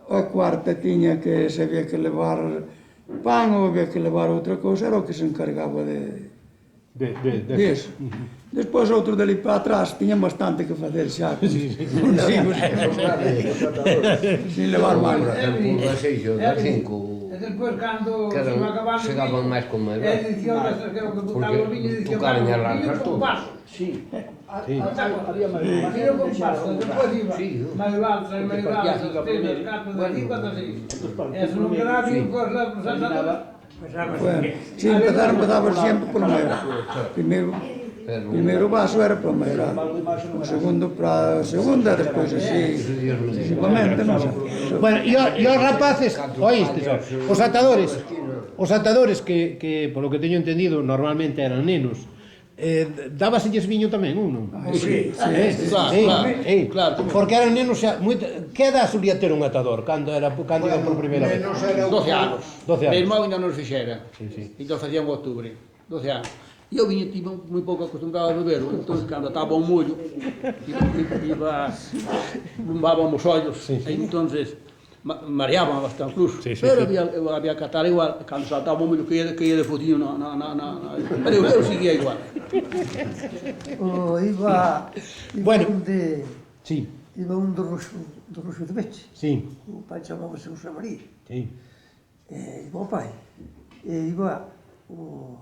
[SPEAKER 2] A cuarta tiña que sabía que levar pan ou había que levar outra cousa, era o que se encargaba de Disso. Despois outro dali para atrás tiñan bastante que facer xa. Sin levar mal.
[SPEAKER 7] Por exemplo, das 6 ou das 5
[SPEAKER 6] E despois, cando
[SPEAKER 7] que
[SPEAKER 6] se iba acabando,
[SPEAKER 7] chegaban máis con máis.
[SPEAKER 6] e dicían que era o que botaba os viños, e dicían,
[SPEAKER 7] tocaron as
[SPEAKER 6] viño
[SPEAKER 7] largas
[SPEAKER 6] con
[SPEAKER 7] todas.
[SPEAKER 6] paso.
[SPEAKER 4] Sí.
[SPEAKER 6] Había viño con paso, despois iba máis altas, as telas, cartas de aquí, cuando así. E se non quedaba, pues lá, pues asa.
[SPEAKER 2] Bueno, sí, empezaba sempre polo maior. Primeiro vaso era para o maior, o segundo para a segunda, despois así, sucesivamente, non sei.
[SPEAKER 1] Bueno, e os rapaces, oíste, os atadores que, polo que teño entendido, normalmente eran nenos, dábaselles viño tamén, ou non?
[SPEAKER 3] Sí,
[SPEAKER 4] Claro.
[SPEAKER 1] Porque eran nenos xa, que edad solía ter un atador cando iba por primeira vez?
[SPEAKER 5] Menos era
[SPEAKER 4] 12 anos.
[SPEAKER 1] 12 anos.
[SPEAKER 4] Meu irmão ainda non os fixera.
[SPEAKER 1] Sí.
[SPEAKER 4] E nos facían en outubro. 12 anos. E eu viña, tive moi pouco acostumbrado a beber, entón, cando estaba un mollo, bombaban os ollos, e entonces mareaban bastante incluso. Pero había que atar igual, cando saltaba un mollo que ia de fotinho, pero eu seguía igual.
[SPEAKER 8] Iba
[SPEAKER 1] Bueno.
[SPEAKER 8] un de...
[SPEAKER 1] Sí,
[SPEAKER 8] Iba un do Roxo de Beche.
[SPEAKER 1] sí,
[SPEAKER 8] O pai chamábase José María.
[SPEAKER 1] sí.
[SPEAKER 8] Iba o pai. E iba o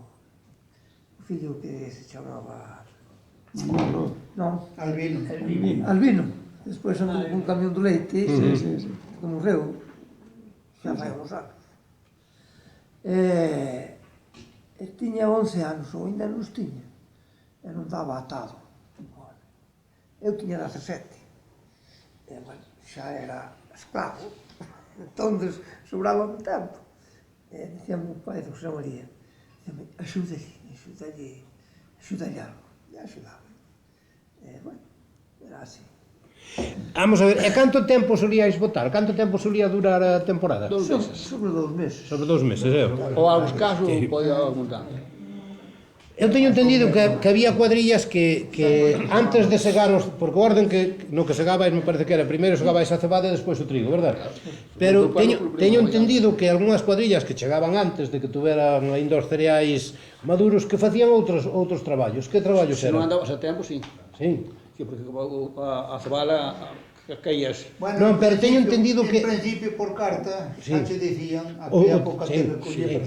[SPEAKER 8] fillo que se chamaba... Non,
[SPEAKER 5] Albino.
[SPEAKER 8] Albino. Despois andou con un camión de leite, que morreu. Xa fai uns anos. E tiña 11 anos, ou ainda non os tiña. E non daba atado. Eu tiña 17. E, bueno, xa era esclavo. Entón, sobraba o tempo. E dicíame o pai do José María, dicíame, axúdalle algo. E axudaba. E, bueno, era así.
[SPEAKER 1] Vamos a ver, e canto tempo solíais votar? Canto tempo solía durar a temporada?
[SPEAKER 8] Sobre 2 meses.
[SPEAKER 1] Sobre 2 meses,
[SPEAKER 4] Ou algúns casos podía aumentar.
[SPEAKER 1] Eu teño entendido que había cuadrillas que antes de segar os... Porque o orden no que segabais me parece que era primeiro segabais a cebada e despois o trigo, verdad? Pero teño entendido que algunhas cuadrillas que chegaban antes de que tuveran ainda os cereais maduros que facían outros traballos. Que traballos
[SPEAKER 4] Se non
[SPEAKER 1] eran?
[SPEAKER 4] andabas a tempo, sí.
[SPEAKER 1] Sí.
[SPEAKER 4] Sí, porque a cebala caías.
[SPEAKER 1] Non, pero teño entendido que...
[SPEAKER 5] En principio, por carta,
[SPEAKER 1] Sí.
[SPEAKER 5] xa che dicían a que época te recollía.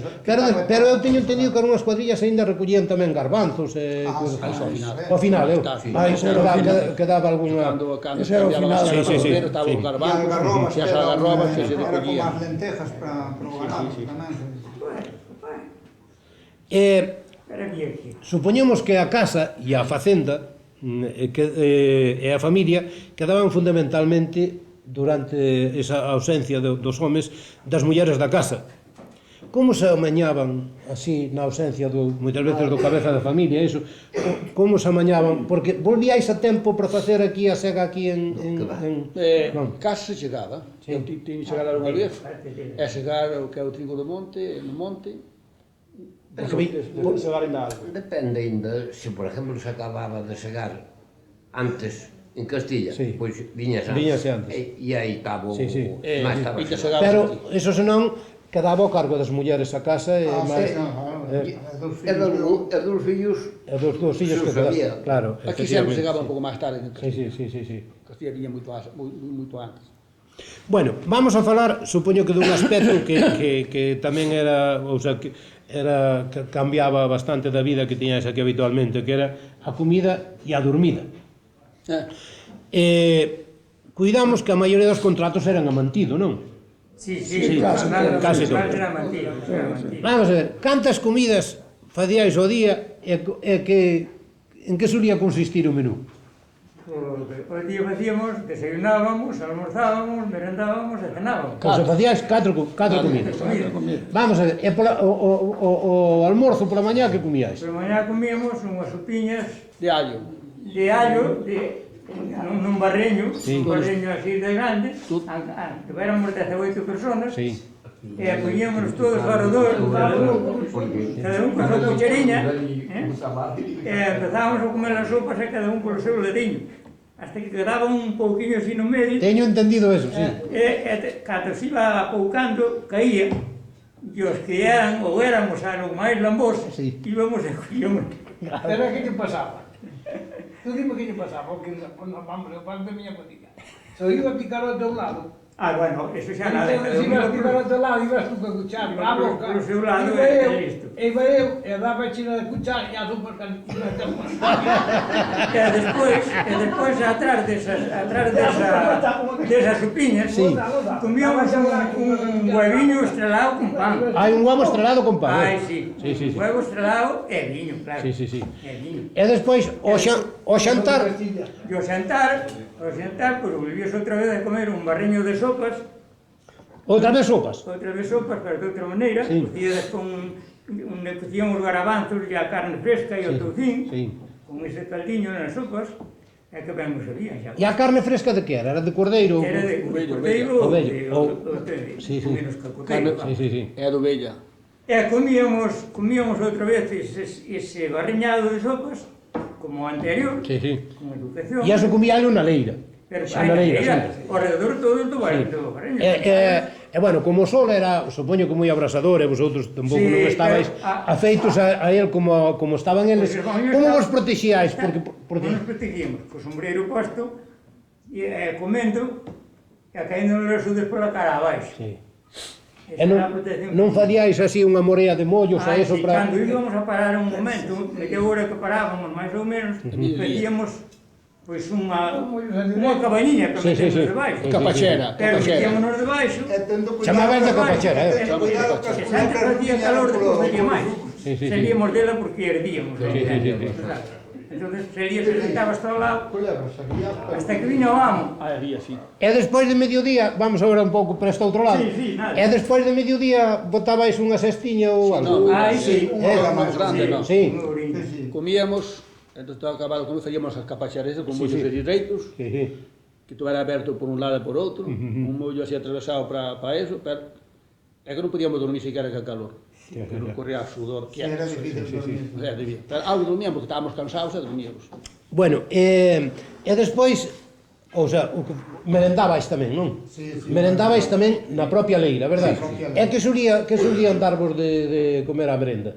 [SPEAKER 1] Pero eu teño entendido que algunhas cuadrillas ainda recollían tamén garbanzos e cousas
[SPEAKER 4] Eso ao final.
[SPEAKER 1] Ao final, quedaba alguna...
[SPEAKER 4] Cando
[SPEAKER 2] Ese era o final.
[SPEAKER 1] Sí.
[SPEAKER 4] estaba os
[SPEAKER 5] E as
[SPEAKER 4] garbancos,
[SPEAKER 5] garrobas,
[SPEAKER 4] e as algarrobas que se
[SPEAKER 5] era como
[SPEAKER 4] recollían.
[SPEAKER 5] as lentejas para o ganado tamén.
[SPEAKER 3] Era aquí.
[SPEAKER 1] Supoñemos que a casa e a facenda e a familia quedaban fundamentalmente durante esa ausencia dos homes das mulleres da casa. Como se amañaban así na ausencia moitas veces do cabeza da familia, iso? Como se amañaban? Porque volvíais a tempo para facer aquí a sega aquí en non.
[SPEAKER 4] Case se chegaba. Eu tiño chegado unha vez, e chegar o que é o trigo do monte, no monte.
[SPEAKER 7] Depende ainda, se por exemplo se acababa de segar antes en Castilla,
[SPEAKER 1] Sí.
[SPEAKER 7] pois viñase
[SPEAKER 1] antes.
[SPEAKER 7] E aí estaba
[SPEAKER 1] Sí.
[SPEAKER 7] máis estaba
[SPEAKER 4] E que
[SPEAKER 7] xogado.
[SPEAKER 1] Pero eso senón quedaba ao cargo das mulleres a casa e máis
[SPEAKER 7] E dos fillos
[SPEAKER 1] e dos fillos que
[SPEAKER 7] sabía.
[SPEAKER 1] quedaban. Claro,
[SPEAKER 4] Aquí sempre
[SPEAKER 1] efectivamente.
[SPEAKER 4] chegaba un pouco máis tarde.
[SPEAKER 1] Sí.
[SPEAKER 4] Castilla viña moito antes.
[SPEAKER 1] Bueno, vamos a falar, supoño que dun aspecto que tamén era, ou sea, que cambiaba bastante da vida que tiñais aquí habitualmente, que era a comida e a dormida. Cuidamos que a maioría dos contratos eran a mantido, non?
[SPEAKER 3] Sí,
[SPEAKER 1] casi todo.
[SPEAKER 3] Era mentira.
[SPEAKER 1] Vamos a ver, cantas comidas facíais ao día e en que solía consistir o menú?
[SPEAKER 3] O día facíamos, desayunábamos, almorzábamos, merendábamos e cenábamos.
[SPEAKER 1] Ou se facíais catro comidas. Vamos a ver, e o almorzo pola mañá que comíais?
[SPEAKER 3] Por mañá comíamos unhas sopiñas
[SPEAKER 4] De allo.
[SPEAKER 3] nun barreño,
[SPEAKER 1] Sí.
[SPEAKER 3] un barreño así de grande, éramos 18 personas,
[SPEAKER 1] Sí.
[SPEAKER 3] e poñíamos todos alrededor, cada un con a súa cuchariña, e empezábamos a comer as sopas e cada un polo seu ladinho, hasta que quedaba un pouquiño así no medio,
[SPEAKER 1] Teño entendido eso, sí.
[SPEAKER 3] e cando se iba apoucando, caía, e os que eran ou éramos algo máis lambos,
[SPEAKER 1] Sí.
[SPEAKER 3] íbamos e collíamos
[SPEAKER 6] Pero que lle pasaba? Tú dime que lle pasaba, o que, vamos, eu falo da miña cotilla. Se eu iba a picar ao teu lado,
[SPEAKER 3] Bueno, eso xa nada.
[SPEAKER 6] se ibas a picar ao teu lado, ibas tú con a cuchara, a boca,
[SPEAKER 3] Polo seu lado é listo.
[SPEAKER 6] iba eu, e daba a china de cuchara, e a sopa cantina de
[SPEAKER 3] E despois atrás desas supiñas, comíamos un hueviño estrelado con pan.
[SPEAKER 1] Hai un huevo estrelado con pan.
[SPEAKER 3] Sí.
[SPEAKER 1] Sí, sí, sí.
[SPEAKER 3] Huevo estrelado e viño, claro.
[SPEAKER 1] Sí, sí, sí.
[SPEAKER 3] E viño.
[SPEAKER 1] E despois, o xantar,
[SPEAKER 3] E ao xantar, pois volvías outra vez a comer un barriño de sopas,
[SPEAKER 1] outra vez sopas.
[SPEAKER 3] pero de outra maneira,
[SPEAKER 1] Sí.
[SPEAKER 3] cocidas cocían os garabanzos e a carne fresca e o toucín,
[SPEAKER 1] Sí.
[SPEAKER 3] con ese caldiño nas sopas, e que ben nos sabían xa.
[SPEAKER 1] E a carne fresca de que era? Era de cordeiro?
[SPEAKER 3] Era de
[SPEAKER 4] Ovello,
[SPEAKER 3] cordeiro
[SPEAKER 1] ovello.
[SPEAKER 3] ou
[SPEAKER 1] Sí, sí.
[SPEAKER 3] menos que
[SPEAKER 4] Carne,
[SPEAKER 3] coteiro.
[SPEAKER 1] Sí, sí, sí.
[SPEAKER 4] é de ovella.
[SPEAKER 3] E comíamos outra vez ese barriñado de sopas, como o anterior,
[SPEAKER 1] Sí, sí.
[SPEAKER 3] con educación.
[SPEAKER 1] E eso comíalo na leira.
[SPEAKER 3] Pero
[SPEAKER 1] Xa na leira,
[SPEAKER 3] era,
[SPEAKER 1] sempre.
[SPEAKER 3] ao redor todo do barriño.
[SPEAKER 1] E bueno, como o sol era, supoño que moi abrasador, e vosotros tampouco
[SPEAKER 3] Sí,
[SPEAKER 1] non estabais
[SPEAKER 3] pero
[SPEAKER 1] afeitos a él como estaban eles.
[SPEAKER 3] Pois, irmão,
[SPEAKER 1] Como
[SPEAKER 3] estaba-
[SPEAKER 1] vos protexíais?
[SPEAKER 3] Non
[SPEAKER 1] Porque
[SPEAKER 3] nos protegíamos, co sombreiro posto, e comendo, e caendo os azudes pola cara abaixo.
[SPEAKER 1] sí.
[SPEAKER 3] Esa
[SPEAKER 1] E
[SPEAKER 3] era a protección.
[SPEAKER 1] non facíais así unha morea de mollos a eso
[SPEAKER 3] Sí,
[SPEAKER 1] para...
[SPEAKER 3] cando íbamos a parar un momento, media hora que parábamos, máis ou menos, metíamos pois unha cabañiña que
[SPEAKER 1] Sí, sí, sí.
[SPEAKER 3] metíamos debaixo.
[SPEAKER 1] Sí,
[SPEAKER 4] Capachera,
[SPEAKER 3] Pero
[SPEAKER 4] capachera.
[SPEAKER 3] metíamos debaixo,
[SPEAKER 5] E tendo cuidado
[SPEAKER 1] Chamaban de
[SPEAKER 5] con-
[SPEAKER 1] capachera,
[SPEAKER 5] e tendo cuidado que as
[SPEAKER 3] e se antes
[SPEAKER 5] culebras
[SPEAKER 3] facía
[SPEAKER 5] viñeran
[SPEAKER 3] calor,
[SPEAKER 5] polo-
[SPEAKER 3] depois facía máis.
[SPEAKER 1] Sí, sí, sí.
[SPEAKER 3] Salíamos dela porque ardíamos.
[SPEAKER 1] Sí, sí, sí, sí.
[SPEAKER 3] Claro. Entonces salías e sentaba hasta ao lado,
[SPEAKER 5] culebras, había, pero-
[SPEAKER 3] hasta que viña o amo.
[SPEAKER 4] Ah, había, sí.
[SPEAKER 1] E despois de mediodía, vamos agora un pouco para este outro lado.
[SPEAKER 3] Sí, sí, nada.
[SPEAKER 1] E despois de mediodía botabais unha cestiña ou algo.
[SPEAKER 3] Ai, sí.
[SPEAKER 5] Unha hora
[SPEAKER 4] máis
[SPEAKER 5] máis
[SPEAKER 4] grande,
[SPEAKER 5] grande,
[SPEAKER 4] non?
[SPEAKER 1] Sí.
[SPEAKER 3] Un ourinho.
[SPEAKER 5] Sí, sí.
[SPEAKER 4] Comíamos, entón estaba acabado, como facíamos as capachares con
[SPEAKER 1] Sí,
[SPEAKER 4] mollos
[SPEAKER 1] sí.
[SPEAKER 4] direitos,
[SPEAKER 1] Sí, sí.
[SPEAKER 4] que tuvera aberto por un lado e por outro, un mollo así atravesado para eso, pero é que non podíamos dormir sequera que a calor.
[SPEAKER 1] Sí,
[SPEAKER 4] Que nos corría sudor,
[SPEAKER 5] Sí, era difícil dormir.
[SPEAKER 4] Pero algo dormíamos porque estábamos cansados e dormíamos.
[SPEAKER 1] Bueno, e despois, ou sea, merendabais tamén, non?
[SPEAKER 5] Sí, sí.
[SPEAKER 1] Merendabais tamén na propia leira, verdad?
[SPEAKER 5] Sí, propia
[SPEAKER 1] E que solían darvos de comer a merenda?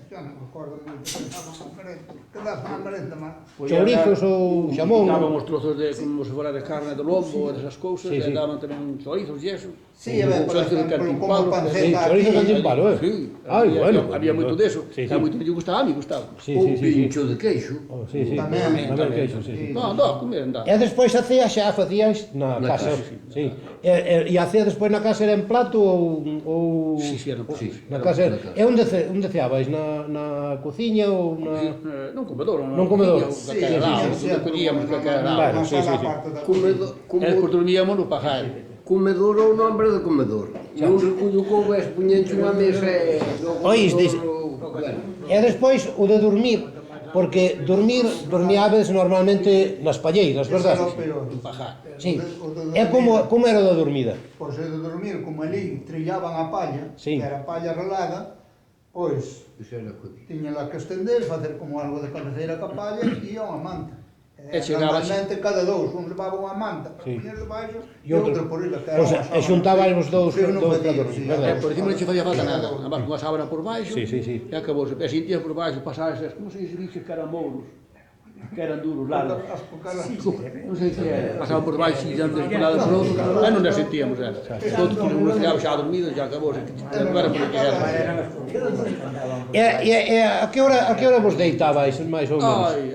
[SPEAKER 5] Eu non me acordo moito que daban a merenda. Que daban a merenda, má?
[SPEAKER 1] Chourizos ou xamón?
[SPEAKER 4] Dábamos trozos de, como se fora de carne de lombo e desas cousas,
[SPEAKER 1] Sí,
[SPEAKER 4] e
[SPEAKER 1] sí.
[SPEAKER 4] daban tamén chorizos e eso.
[SPEAKER 5] Sí, a ver, por
[SPEAKER 4] Chorizos de
[SPEAKER 5] exemplo,
[SPEAKER 4] carpinpalo,
[SPEAKER 5] como
[SPEAKER 1] Sí,
[SPEAKER 5] panceta
[SPEAKER 1] chorizo
[SPEAKER 5] aquí.
[SPEAKER 1] de palo, eh?
[SPEAKER 4] Sí,
[SPEAKER 1] Ai, bueno.
[SPEAKER 4] había moito deso.
[SPEAKER 1] Sí, sí.
[SPEAKER 4] Era moito que lle gustaba, a mí gustaba.
[SPEAKER 1] Sí,
[SPEAKER 7] Un
[SPEAKER 1] sí, sí, sí.
[SPEAKER 7] pincho de queixo.
[SPEAKER 1] Oh, sí, sí.
[SPEAKER 5] Tamén.
[SPEAKER 1] Tamén queixo, sí, sí.
[SPEAKER 4] No, comer andaba.
[SPEAKER 1] E despois a cea xa a facíais na
[SPEAKER 7] Na
[SPEAKER 1] casa.
[SPEAKER 7] casa,
[SPEAKER 1] Sí. E a cea despois na casa era en plato ou
[SPEAKER 4] Sí, sí, era en plato.
[SPEAKER 1] na casa. E onde ceabais na cociña ou na
[SPEAKER 4] Non comedor,
[SPEAKER 1] Non comedor.
[SPEAKER 5] Sí,
[SPEAKER 4] Que era,
[SPEAKER 5] sí,
[SPEAKER 4] onde collíamos que era.
[SPEAKER 1] Claro, sí, sí, sí.
[SPEAKER 7] Comedor,
[SPEAKER 4] E despois dormíamos no pajar.
[SPEAKER 7] comedor é o nombre de comedor. Non recullo como ves, puñenche unha mesa e...
[SPEAKER 1] Oístes?
[SPEAKER 7] Bueno,
[SPEAKER 1] E despois o de dormir, porque dormiabes normalmente nas palleiras, verdad?
[SPEAKER 5] Pero,
[SPEAKER 4] Pajar.
[SPEAKER 1] Sí. E como era o da dormida?
[SPEAKER 5] por ser de dormir, como ali trillaban a palla,
[SPEAKER 1] Sí.
[SPEAKER 5] que era palla relada, pois
[SPEAKER 7] iso era jodido.
[SPEAKER 5] tiña lá que estender, facer como algo de cabeceira ca palla e ia unha manta.
[SPEAKER 4] E chegaba
[SPEAKER 5] Normalmente cada dous, un levaba unha manta para
[SPEAKER 1] Sí.
[SPEAKER 5] poñer debaixo
[SPEAKER 1] E
[SPEAKER 5] e
[SPEAKER 1] outro.
[SPEAKER 5] outro por ila, que era
[SPEAKER 1] O sea,
[SPEAKER 5] unha
[SPEAKER 1] e
[SPEAKER 5] sábana.
[SPEAKER 1] xuntabais os dous
[SPEAKER 5] Sí, non
[SPEAKER 1] para
[SPEAKER 5] facía,
[SPEAKER 1] dormir,
[SPEAKER 5] sí,
[SPEAKER 1] verdad?
[SPEAKER 4] Por encima non che facía falta nada. Además, unha sábana por baixo.
[SPEAKER 1] Sí, sí, sí.
[SPEAKER 4] E acabou. E sentías por baixo, pasabas, como se dice, bichos que eran mouros. Que eran duros, largos.
[SPEAKER 5] As cucaras.
[SPEAKER 4] Non sei se era. Pasaban por baixo e antes por lado por outro. E non as sentíamos, era. Todo que nos quedaba xa dormido, já acabou. Non era por que era.
[SPEAKER 1] E a que hora vos deitabais, máis ou menos?
[SPEAKER 4] Ai,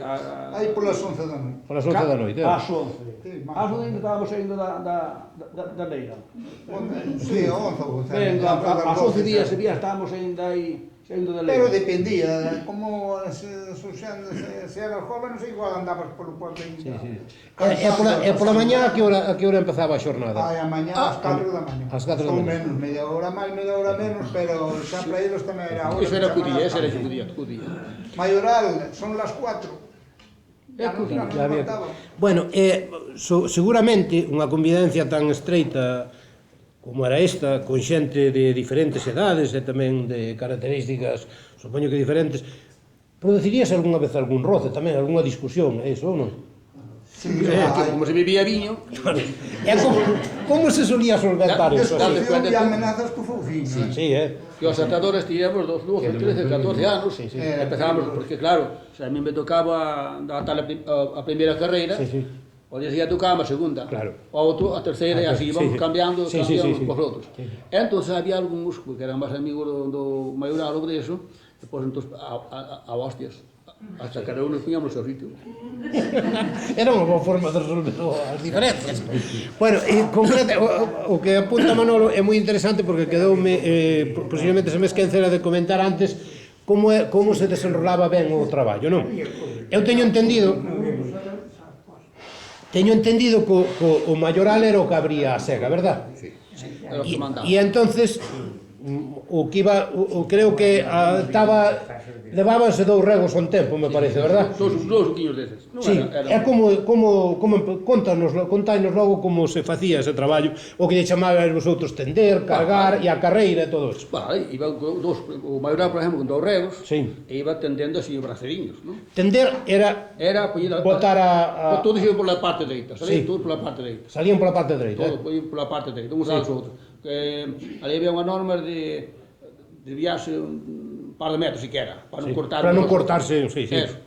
[SPEAKER 5] Aí polas 11 da noite.
[SPEAKER 1] Polas 11 da noite,
[SPEAKER 4] Ás 11.
[SPEAKER 5] Sí,
[SPEAKER 4] Ás 11 ainda estábamos saindo da leira.
[SPEAKER 5] Sí, 11 ou
[SPEAKER 4] Ben, ás 11 días e días estábamos ainda aí, saindo da
[SPEAKER 5] Pero
[SPEAKER 4] leira.
[SPEAKER 5] dependía, como se era joven, igual andabas polo pueblo aí.
[SPEAKER 1] E pola mañá a que hora empezaba a xornada?
[SPEAKER 5] Ai, a mañá ás 4 da mañá.
[SPEAKER 1] Ás 4 da
[SPEAKER 5] Ou
[SPEAKER 1] mañá.
[SPEAKER 5] menos, media hora máis, media hora menos, pero xa para eles tamén era hora.
[SPEAKER 4] Eso era cudía, ese era cudía.
[SPEAKER 5] Maioral, son las 4. Ya non
[SPEAKER 1] Ya había-
[SPEAKER 5] faltaba.
[SPEAKER 1] Bueno, seguramente unha convivencia tan estreita como era esta, con xente de diferentes edades e tamén de características, supoño que diferentes, produciríase algunha vez algún roce tamén, algunha discusión, é iso ou non?
[SPEAKER 4] que como se bebía viño,
[SPEAKER 1] E como se solía solventar eso?
[SPEAKER 4] Dale
[SPEAKER 5] Desconfiou
[SPEAKER 4] cuenta
[SPEAKER 5] e
[SPEAKER 4] que-
[SPEAKER 5] amenazas co fouciño.
[SPEAKER 1] Sí,
[SPEAKER 4] que os atadores tiñamos 12, 13, 14 anos, empezamos, porque claro, se a mí me tocaba dar a primeira carreira,
[SPEAKER 1] Sí.
[SPEAKER 4] o día seguinte tocaba a segunda,
[SPEAKER 1] Claro.
[SPEAKER 4] o outro a terceira, e así íbamos cambiando,
[SPEAKER 1] Sí,
[SPEAKER 4] cambiando
[SPEAKER 1] sí.
[SPEAKER 4] cos outros. Entón, había algúns que eran máis amigos do maioral ou deso, e pois, entón, a hostias, hasta cada uno poñamos o seu sitio.
[SPEAKER 1] Era unha boa forma de resolver as diferencias. Bueno, concreto, o que apunta Manolo é moi interesante porque quedoume, posiblemente se me esquecera de comentar antes como se desenrolaba ben o traballo, non? Eu teño entendido que o maioral era o que abría a sega, verdad?
[SPEAKER 4] Era o que mandaba.
[SPEAKER 1] E entonces o que iba, creo que levábanse 2 regos ao tempo, me parece, verdad?
[SPEAKER 4] Dous uquiños deses. Non
[SPEAKER 1] Sí,
[SPEAKER 4] era-
[SPEAKER 1] é como contanos logo como se facía ese traballo, o que lle chamabais vosotros tender, cargar e a carreira e todo eso.
[SPEAKER 4] Vale, iba o maioral, por exemplo, con 2 regos,
[SPEAKER 1] Sí.
[SPEAKER 4] e iba tendendo así os braceriños, non?
[SPEAKER 1] Tender era
[SPEAKER 4] Era poñer
[SPEAKER 1] botar a
[SPEAKER 4] todo iba pola parte dereita,
[SPEAKER 1] Sí.
[SPEAKER 4] salía todo pola parte dereita.
[SPEAKER 1] salían pola parte dereita.
[SPEAKER 4] Todo pola parte dereita, uns aos outros. Ali había unha norma de viaxe un par de metros siquera, para non cortar.
[SPEAKER 1] Para non cortarse, sí.
[SPEAKER 4] Eso.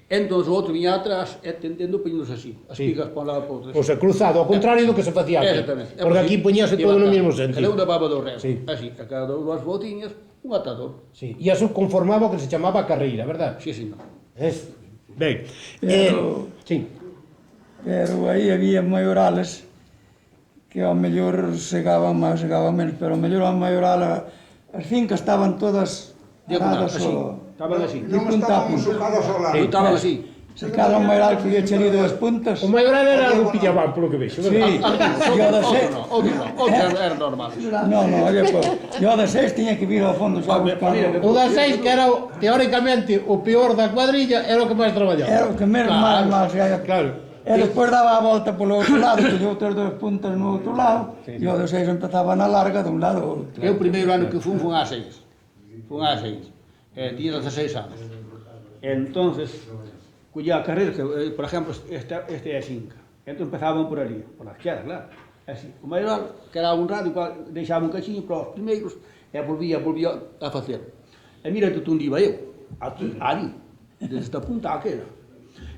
[SPEAKER 4] Entón o outro viña atrás e tendendo poñéndose así, as pigas para un lado para outro.
[SPEAKER 1] O sea, cruzado, ao contrario do que se facía aquí.
[SPEAKER 4] Exactamente.
[SPEAKER 1] Porque aquí poñíase todo no mesmo
[SPEAKER 4] Cada un
[SPEAKER 1] sentido.
[SPEAKER 4] levaba 2 regos,
[SPEAKER 1] Sí.
[SPEAKER 4] así, a cada 2 botiñas, un atador.
[SPEAKER 1] Sí. E eso conformaba o que se chamaba carreira, verdad?
[SPEAKER 4] Sí, señor.
[SPEAKER 1] Ben. Sí.
[SPEAKER 2] Pero aí había mayorales que ao mellor segaban máis, segaban menos, pero ao mellor a maioral, as fincas estaban todas
[SPEAKER 4] Diagonal,
[SPEAKER 2] paradas
[SPEAKER 4] así.
[SPEAKER 2] ao...
[SPEAKER 4] Estaban así.
[SPEAKER 5] Non estaban sucados ao lado.
[SPEAKER 4] Estaban así.
[SPEAKER 2] Se cada un maioral que lle chelido as puntas,
[SPEAKER 1] O maioral era algo pillabán, polo que vexo,
[SPEAKER 2] sí,
[SPEAKER 1] verdad?
[SPEAKER 2] e o de seis,
[SPEAKER 4] Outro era normal.
[SPEAKER 2] no, oye, pues, e o de seis tiña que vir ao fondo xa buscando.
[SPEAKER 1] O das 6, que era teóricamente o peor da cuadrilla, era o que máis traballaba.
[SPEAKER 2] Era o que menos mal se haya...
[SPEAKER 1] Claro.
[SPEAKER 2] E despois daba a volta polo outro lado, que lle outras 2 puntas no outro lado, e o de seis empezaba na larga dun lado ao outro.
[SPEAKER 4] Eu o primeiro ano que fun A6. Fun A6. Tiña 16 anos. Entonces, cuya carreira, que, por exemplo, este é a finca. Entón empezaban por ali, por a esquerda, claro. Así, o maioral, que era un radio, deixaba un cachiño para os primeiros, e volvía a facer. E mira que onde iba eu, ali, desde esta punta àquela.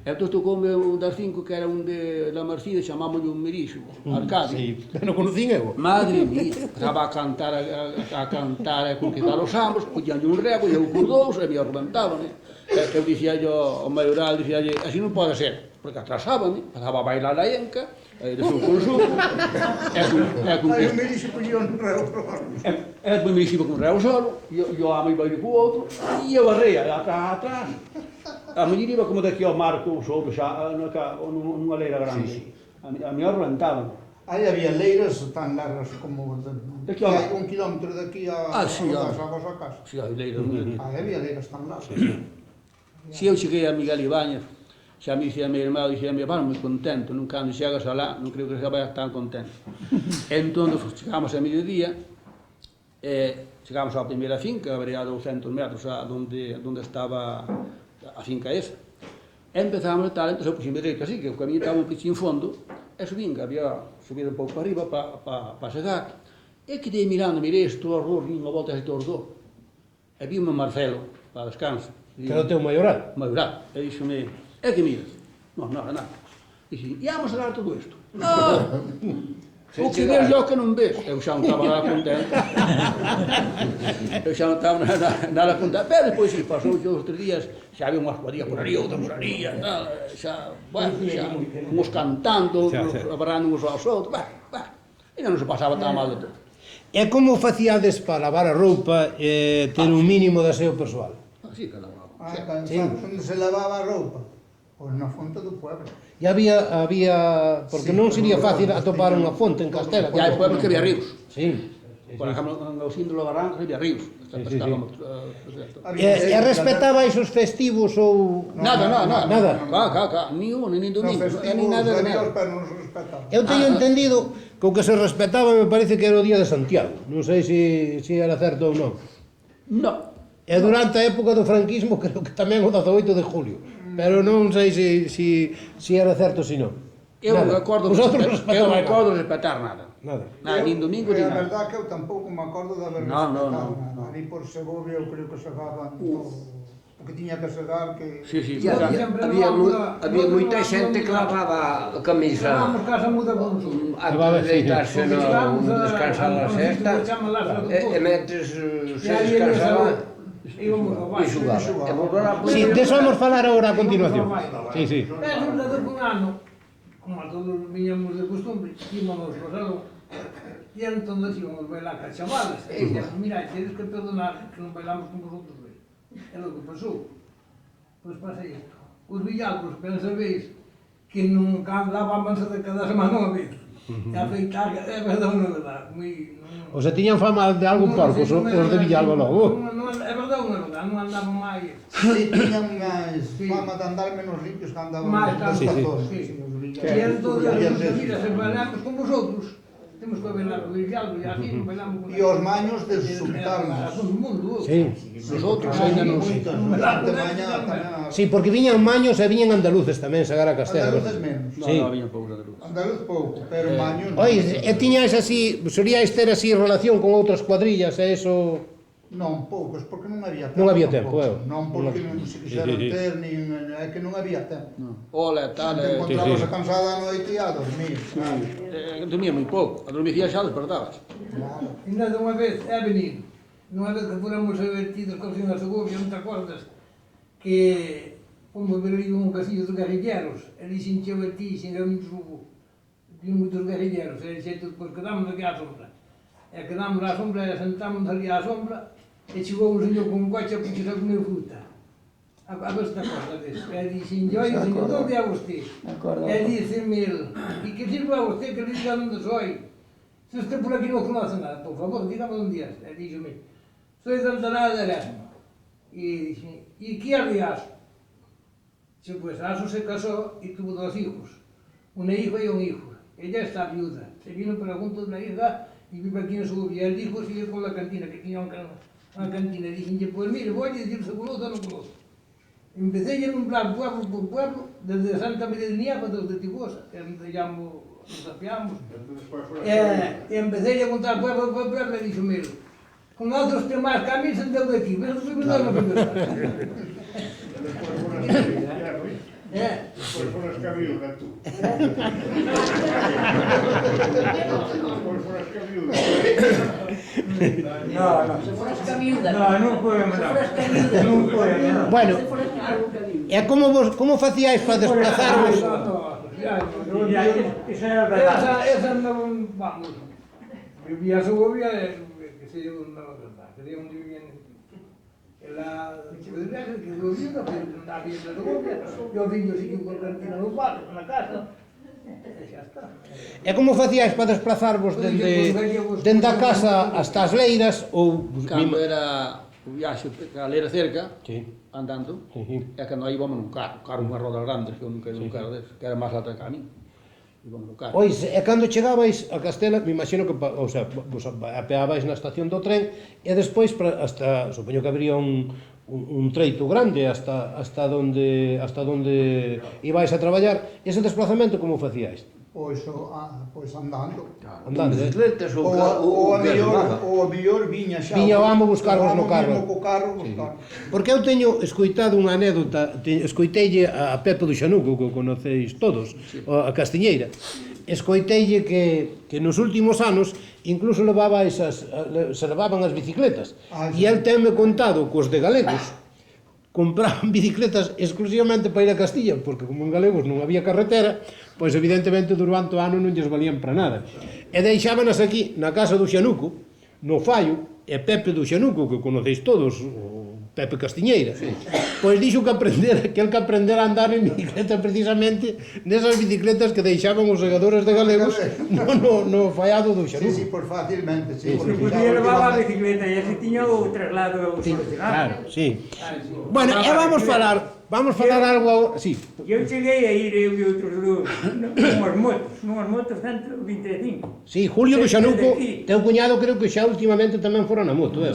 [SPEAKER 4] Entón tocoume un das 5 que era un de la Marcida, chamámoslle un Mirixo, Arcadio.
[SPEAKER 1] Sí, non conocín eu.
[SPEAKER 4] Madre mía, estaba a cantar, a conquistar os amos, poñanlle un rego, e eu por 2, e me arrebentaban. Eu dicía ao maioral, dicía, así non pode ser, porque atrasábame, pasaba a bailar a enca, de seu consumo,
[SPEAKER 5] Aí o Mirixe poñía un reo pro lado.
[SPEAKER 4] depois me dixía con un rego solo, e o amo iba ir co outro, e eu arreia atrás. A muller iba como daqui ao mar co os outros, xa nunha leira grande. A mí arrebentaban.
[SPEAKER 5] Aí había leiras tan largas como
[SPEAKER 4] Daqui ao-
[SPEAKER 5] hai 1 kilómetro de aquí a
[SPEAKER 4] Sí,
[SPEAKER 5] das águas a casa.
[SPEAKER 4] Si, a leira non é.
[SPEAKER 5] Aí había leiras tan largas.
[SPEAKER 4] Se eu cheguei a Miguel Ibáñez, xa me dicía a mi irmão, dicía a mi irmão, moi contento, non cando chegas alá, non creo que se vaya tan contento. Entón, chegamos a mediodía, chegamos á primeira finca, habería 200 metros a donde estaba a finca esa. E empezamos a tal, entón eu puxime dereito así, que o camiño estaba un pichín fondo, e subín, había subido un pouco para arriba para chegar, e quedei mirando, mirei isto ao ror, vim unha volta así todo os dor. E vi un Marcelo, para descanso.
[SPEAKER 1] Que era o teu maioral.
[SPEAKER 4] Maioral, e díxome, é que miras? Non, nada. Dixe, e vamos a dar todo isto. O que ves yo que non ves. Eu xa non estaba nada contento. Eu xa non estaba nada contento. Pero depois, se pasou os 3 días, xa había unha escuadrilla por ali, outra por ali, xa, bueno, xa, uns cantando, abarrando uns aos outros, e non se pasaba tan mal de todo.
[SPEAKER 1] E como facíades para lavar a roupa e ter un mínimo de aseo persoal?
[SPEAKER 4] Así que elaboraba.
[SPEAKER 5] Sabes onde se lavaba a roupa? Pois na fonte do pueblo.
[SPEAKER 1] E había porque non sería fácil atopar unha fonte en Castela.
[SPEAKER 4] E hai pueblos que había ríos.
[SPEAKER 1] Sí.
[SPEAKER 4] Por exemplo, no síndolo de Barrancos había ríos.
[SPEAKER 1] E respetabais os festivos ou...
[SPEAKER 4] Nada.
[SPEAKER 1] Nada.
[SPEAKER 4] Ni uno, ni
[SPEAKER 5] Nos
[SPEAKER 4] domingo, ni
[SPEAKER 5] festivos
[SPEAKER 4] nada de
[SPEAKER 5] de Dios,
[SPEAKER 4] nada.
[SPEAKER 5] pero non se respetaba.
[SPEAKER 1] Eu teño entendido que o que se respetaba me parece que era o día de Santiago. Non sei se era certo ou non.
[SPEAKER 4] No.
[SPEAKER 1] E durante a época do franquismo creo que tamén o 18 de julio. pero non sei se era certo ou se non.
[SPEAKER 4] Eu non acordo de respetar nada.
[SPEAKER 1] Nada.
[SPEAKER 4] Nin domingo, nin
[SPEAKER 5] A
[SPEAKER 4] nada.
[SPEAKER 5] verdad que eu tampouco me acordo de haber
[SPEAKER 4] No, no,
[SPEAKER 5] respetado
[SPEAKER 4] no,
[SPEAKER 5] nada.
[SPEAKER 4] no.
[SPEAKER 5] Ali por Segovia eu creo que segaban todo o que tiña que segar, que...
[SPEAKER 4] Sí, sí,
[SPEAKER 7] E había moita xente que lavaba a camisa
[SPEAKER 6] Levábamos casa muda con nosotros.
[SPEAKER 7] antes de deitarse
[SPEAKER 6] Porque chegábamos
[SPEAKER 7] no
[SPEAKER 6] a-
[SPEAKER 7] descansar a
[SPEAKER 6] a-
[SPEAKER 7] sesta e metes se descansaba
[SPEAKER 6] íbamos ao
[SPEAKER 7] e
[SPEAKER 6] baixo.
[SPEAKER 7] xugaba. E volver a
[SPEAKER 1] Sí, de eso vamos falar agora a continuación. Sí, sí.
[SPEAKER 6] Pero resulta que un ano, como a todos viñamos de costumbre, íbamos no salón, e entón íbamos bailar ca chavalas. E dixemos, mira, tedes que perdonar que non bailamos con vosotros hoy. É lo que pasou. Pois pasa isto. Os villagos, ben sabéis, que non lavábanse de cada semana unha vez. E afeitar, é verdade ou non é verdade?
[SPEAKER 1] O se tiñan fama de algo porcos, os de Villalba logo.
[SPEAKER 6] É verdade ou non é verdade? Non andaban máis.
[SPEAKER 5] Sí, tiñan máis fama de andar menos limpios que andaban
[SPEAKER 6] Máis,
[SPEAKER 5] nos
[SPEAKER 1] sí, sí.
[SPEAKER 5] pazones.
[SPEAKER 6] Sí.
[SPEAKER 5] Os
[SPEAKER 6] E
[SPEAKER 5] villanos.
[SPEAKER 6] entón, mira, se bailamos con vosotros, temos que bailar con Villalba, e así non bailamos con...
[SPEAKER 5] E os maños desubitarnos.
[SPEAKER 6] Con o mundo.
[SPEAKER 1] Sí.
[SPEAKER 4] Nosotros ainda non...
[SPEAKER 5] Moitos, durante a mañá tamén.
[SPEAKER 1] Sí, porque viñan maños e viñan andaluces tamén sagar a Castela.
[SPEAKER 5] Andaluces menos.
[SPEAKER 4] No,
[SPEAKER 1] Sí.
[SPEAKER 4] no, había poucos de luz.
[SPEAKER 5] Andaluz pouco, pero maños...
[SPEAKER 1] Oi, e tiñais así, solíais ter así relación con outras cuadrillas e eso...
[SPEAKER 5] Non, poucos, porque non había tempo.
[SPEAKER 1] Non había tempo,
[SPEAKER 5] tampouco.
[SPEAKER 1] eu.
[SPEAKER 5] Non porque non se quixeran
[SPEAKER 1] Sí, sí, sí.
[SPEAKER 5] ter, nin... é que non había tempo.
[SPEAKER 4] Ola, tal,
[SPEAKER 5] Te encontrabas
[SPEAKER 1] sí, sí.
[SPEAKER 5] a cansada a noite e a dormir. Claro.
[SPEAKER 4] dormía moi pouco. A dormir xa despertabas.
[SPEAKER 5] Claro.
[SPEAKER 6] Ainda de unha vez, é venir, nunha vez que fóramos divertidos con o señor Segovia, non te acordas, que fomos ver ali un casillo dos guerrilleros, e dixen che a ti, sin eu moitos guerrilleros, e dixen, pois quedamos aquí á sombra. E quedamos á sombra, e sentámonos ali á sombra, e chegou un señor con un coche a puxer a comer fruta. A ver se te acordas deso. E dixen, oi, señor, onde é vosté? E diceme el, e que sirva a vosté que le diga onde soy? Se usted por aquí non conoce nada, por favor, dígame onde é. E díxome, soy de Altanada de Erasmo. E dixen, e que é de Aso? Dixe, pues Aso se casó e tuvo dos hijos, una hija y un hijo. Ella está viuda, se vino para junto de una hija y vive aquí en Segovia. El hijo sigue con la cantina, que tenía una cantina. Y dije, pues mire, voy a decir si conozco o no conozco. Empecé a nombrar pueblo por pueblo, desde Santa María de Nieva, desde Tibosa, que nos apiamos. Y empecé a contar pueblo por pueblo y dije, mire, con otros temas camisas de aquí, pero no me
[SPEAKER 5] Despois foras cabiuda, tú. Despois foras cabiuda.
[SPEAKER 3] Non podemos dar. Non podemos.
[SPEAKER 1] Bueno, e como facíais para desplazarvos?
[SPEAKER 3] Esa é a verdade.
[SPEAKER 6] Esa non, vamos, vivía a Segovia, que se yo non verdad, sería onde vivían la ciudad que yo vivo, que andaba bien de Segovia, yo viño sitio con cantina no bar, na casa, e xa está.
[SPEAKER 1] E como facíais para desplazarvos dende a casa hasta as leiras ou...
[SPEAKER 4] Cando era o viaxe a leira cerca,
[SPEAKER 1] Sí.
[SPEAKER 4] andando,
[SPEAKER 1] Sí.
[SPEAKER 4] e cando aí íbamos nun carro unha roda grande, que eu nunca era un carro deses, que era máis alta que a mí. Íbamos no carro.
[SPEAKER 1] Ois, e cando chegabais a Castela, me imagino que, o sea, vos apeabais na estación do tren e despois hasta, supoño que habría un treito grande hasta donde ibais a traballar. Ese desplazamento como facíais?
[SPEAKER 5] Pois andando.
[SPEAKER 1] Andando,
[SPEAKER 7] bicicletas
[SPEAKER 5] Ou a
[SPEAKER 7] que levaba.
[SPEAKER 5] mellor viña xa.
[SPEAKER 1] Viña o amo buscarvos no carro.
[SPEAKER 5] Viña co carro buscar.
[SPEAKER 1] Porque eu teño escoitado unha anécdota, escoiteille a Pepe do Xanuco, que o conocéis todos, a Castiñeira. Escoiteille que nos últimos anos incluso se levaban as bicicletas. E el tenme contado que os de galegos compraban bicicletas exclusivamente para ir a Castilla, porque como en galegos non había carretera, pois evidentemente durante o ano non lles valían para nada. E deixábanas aquí, na casa do Xanuco, no Fallo, e Pepe do Xanuco, que conocéis todos, o Pepe Castiñeira, pois dixo que el que aprendera a andar en bicicleta precisamente nesas bicicletas que deixaban os segadores de galegos no fallado do Xanuco.
[SPEAKER 5] Sí, por facilmente, sí.
[SPEAKER 3] Se podía levar a bicicleta e así tiña o traslado solucionado.
[SPEAKER 1] Claro, sí. Bueno, e vamos falar vamos falar algo agora... Sí.
[SPEAKER 3] Eu cheguei a ir, eu e outros dous, nunhas motos 125.
[SPEAKER 1] Sí, Julio do Xanuco,
[SPEAKER 3] Desde aquí.
[SPEAKER 1] teu cuñado creo que xa últimamente tamén fora na moto,
[SPEAKER 4] Oi,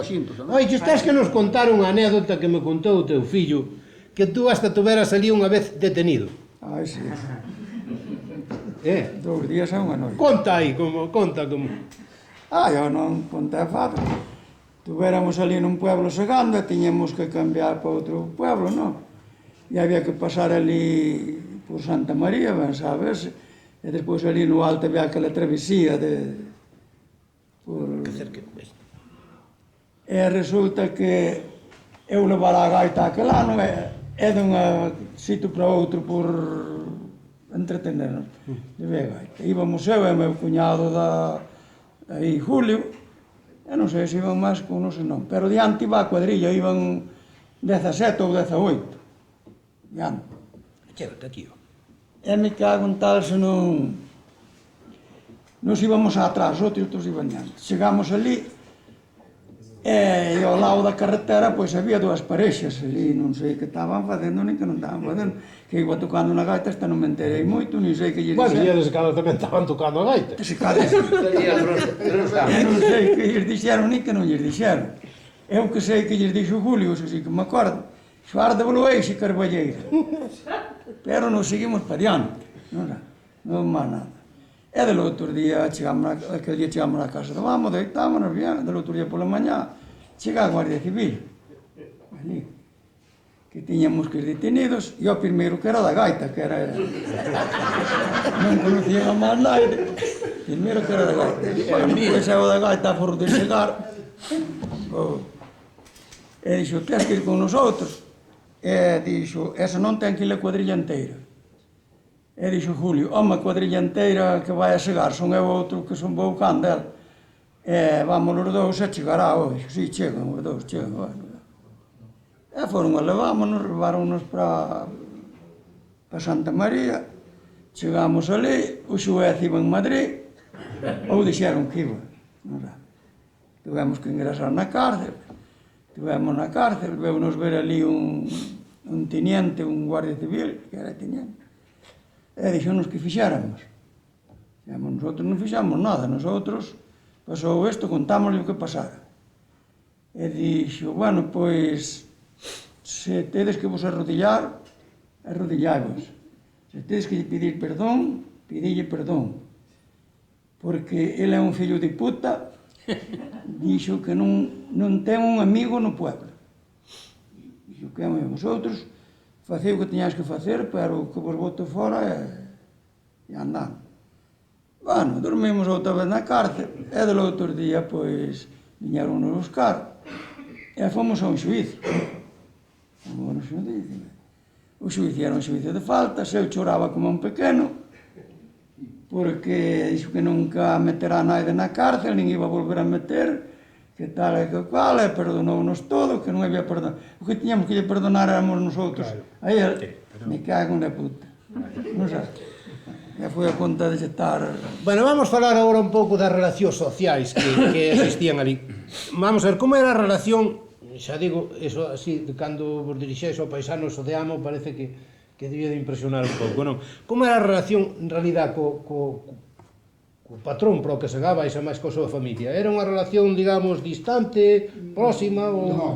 [SPEAKER 4] xinto, non?
[SPEAKER 1] Oi, estás que nos contar unha anécdota que me contou o teu fillo, que tú hasta tuveras ali unha vez detenido.
[SPEAKER 2] Ai, sí.
[SPEAKER 1] 2
[SPEAKER 2] días a unha noite.
[SPEAKER 1] Conta aí, conta como...
[SPEAKER 2] Eu non contei fácil. Tuveramos ali nun pueblo segando e tiñamos que cambiar para outro pueblo, non? E había que pasar ali por Santa María, ben sabes, e despois ali no alto había aquela travesía de... Por... E resulta que eu levar a gaita aquel ano e dunha sitio para outro por entretenernos de ver gaita. Íbamos eu e meu cuñado aí Julio, e non sei se iban máis con non sei non, pero diante iba a cuadrilla, iban 17 ou 18. Diante.
[SPEAKER 1] Chégate aquí, ó.
[SPEAKER 2] E me cago en tal se non... Nos íbamos atrás, outros iban diante. Chegamos ali, e ao lado da carretera, pois había dúas parexas ali, non sei que estaban facendo, nin que non estaban facendo, que iba tocando na gaita, esta non me enterei moito, nin sei que lles
[SPEAKER 1] Bueno,
[SPEAKER 2] dixeron.
[SPEAKER 1] e eles cada tamén estaban tocando a gaita.
[SPEAKER 2] Se cada... non sei que lles dixeron, nin que non lles dixeron. Eu que sei que lles dixo Julio, eso sí que me acordo, xoar de Bolueixe e Carballeira. Pero nos seguimos para diante, non máis nada. E del outro día, aquel día chegamos na casa do amo, deitámonos bien, del outro día pola mañá, chega a Guardia Civil, ali, que tiñamos que ir detenidos, e o primeiro que era da gaita, que era... non conocía a máis naide, primeiro que era da gaita. Depois o da gaita for de chegar, e dixo, tens que ir con nosotros, e dixo, esa non ten que ir a cuadrilla inteira. E dixo Julio, home, a cuadrilla inteira que vai a chegar, son eu outro que son vou candel. E vamos os dous e chegará hoxe. Si, chegan os dous, chegan. Bueno. E foron a levámonos para Santa María. Chegamos ali, o xuez iba en Madrid, ou dixeron que iba. Tivemos que ingresar na cárcel. Tivemos na cárcel, veunos ver ali un teniente, un guardia civil, que era teniente. E dixonos que fixéramos. Nosotros non fixamos nada, nosotros pasou isto, contámosle o que pasara. E dixo, bueno, pois, se tedes que vos arrodillar, arrodilláivos. Se tedes que pedir perdón, pidille perdón. Porque ele é un fillo de puta, dixo que non ten un amigo no pueblo. Dixo que vosotros facei o que tiñas que facer, pero que vos boto fora e andando. Bueno, dormimos outra vez na cárcel, e del outro día, pois, viñeron nos buscar, e fomos a un xuizo. O xuizo era un xuizo de faltas, eu choraba como un pequeno, porque dixo que nunca meterá naide na cárcel, nin iba a volver a meter, que tal e que cual, e perdonounos todo, que non había perdón. O que tiñamos que lle perdonar éramos nosotros. Aí, me cago na puta. Non sabes? E foi a conta de estar...
[SPEAKER 1] Bueno, vamos falar agora un pouco das relacións sociais que existían ali. Vamos a ver, como era a relación, xa digo, eso así, cando vos dirixéis ao paisano, eso de amo, parece que debía de impresionar un pouco, non? Como era a relación, en realidad, co patrón pro que segabais a máis co súa familia? Era unha relación, digamos, distante, próxima ou...
[SPEAKER 5] No,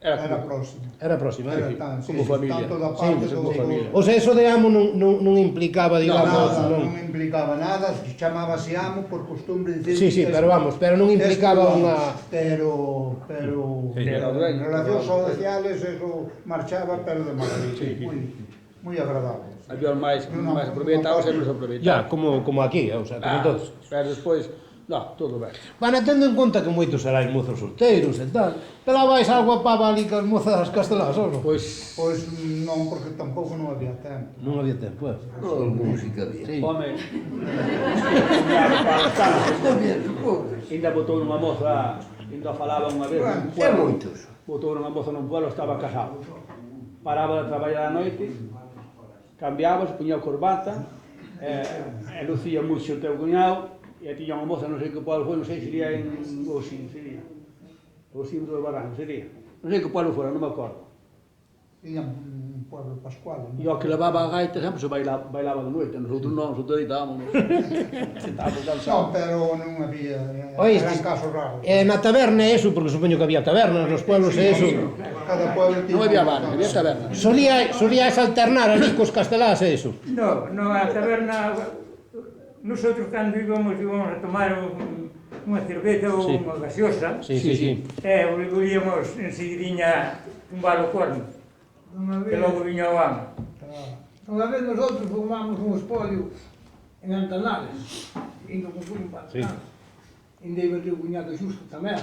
[SPEAKER 4] Era
[SPEAKER 5] próximo.
[SPEAKER 1] Era próxima,
[SPEAKER 5] Era tan,
[SPEAKER 4] como familia.
[SPEAKER 5] tanto da parte
[SPEAKER 1] Sí,
[SPEAKER 5] do...
[SPEAKER 4] como familia.
[SPEAKER 1] O sea, eso de amo non implicaba, digamos...
[SPEAKER 5] Non implicaba nada, chamábase amo por costumbre de
[SPEAKER 1] Sí, pero vamos, pero non implicaba unha...
[SPEAKER 5] Pero en relacións sociales eso marchaba, pero de maravilla, moi agradable.
[SPEAKER 4] Había máis aproveitados e menos aproveitados.
[SPEAKER 1] Ya, como aquí, o sea, como todos.
[SPEAKER 4] Pero despois, todo ben.
[SPEAKER 1] Bueno, tendo en conta que moitos erais mozos solteiros e tal, pelabais algo a pava ali cas mozas castelás, ou non?
[SPEAKER 4] Pois,
[SPEAKER 5] Non, porque tampouco non había tempo.
[SPEAKER 1] Non había tempo,
[SPEAKER 7] Non, sí que había.
[SPEAKER 1] Sí.
[SPEAKER 4] home, ainda botou nunha moza, ainda falaba unha vez,
[SPEAKER 7] E moitos.
[SPEAKER 4] botou nunha moza nun pueblo, estaba casado. Paraba de traballar a noite, cambiaba, se puña a corbata, e lucía mucho o teu cuñado, e tiña unha moza, non sei que pueblo foi, non sei se sería en Oxín, sería. Oxín do Barranco, sería. Non sei que pueblo fora, non me acordo.
[SPEAKER 5] Tiña un pueblo pascual.
[SPEAKER 4] E o que levaba a gaita sempre se bailaba de noite, nosotros non, nosotros deitámonos. Estábamos
[SPEAKER 5] Non,
[SPEAKER 4] cansados.
[SPEAKER 5] pero non había,
[SPEAKER 1] Oíste,
[SPEAKER 5] eran casos raros.
[SPEAKER 1] na taberna é eso, porque supoño que había tabernas nos pueblos e eso.
[SPEAKER 5] Cada pueblo tiña...
[SPEAKER 4] Non había bar, había taberna.
[SPEAKER 1] Solíais alternar ali cos castelás e eso.
[SPEAKER 3] No, a taberna, nosotros cando íbamos a tomar unha cerveza ou
[SPEAKER 1] Sí.
[SPEAKER 3] unha gaseosa,
[SPEAKER 1] Sí.
[SPEAKER 3] volvíamos enseguidinha tumbar o corno,
[SPEAKER 6] Unha
[SPEAKER 3] que
[SPEAKER 6] vez,
[SPEAKER 3] logo viña o amo.
[SPEAKER 6] unha vez nosotros fumamos un espolio en Antanales, indo con un partán. Ainda iba o cuñado Xusto tamén,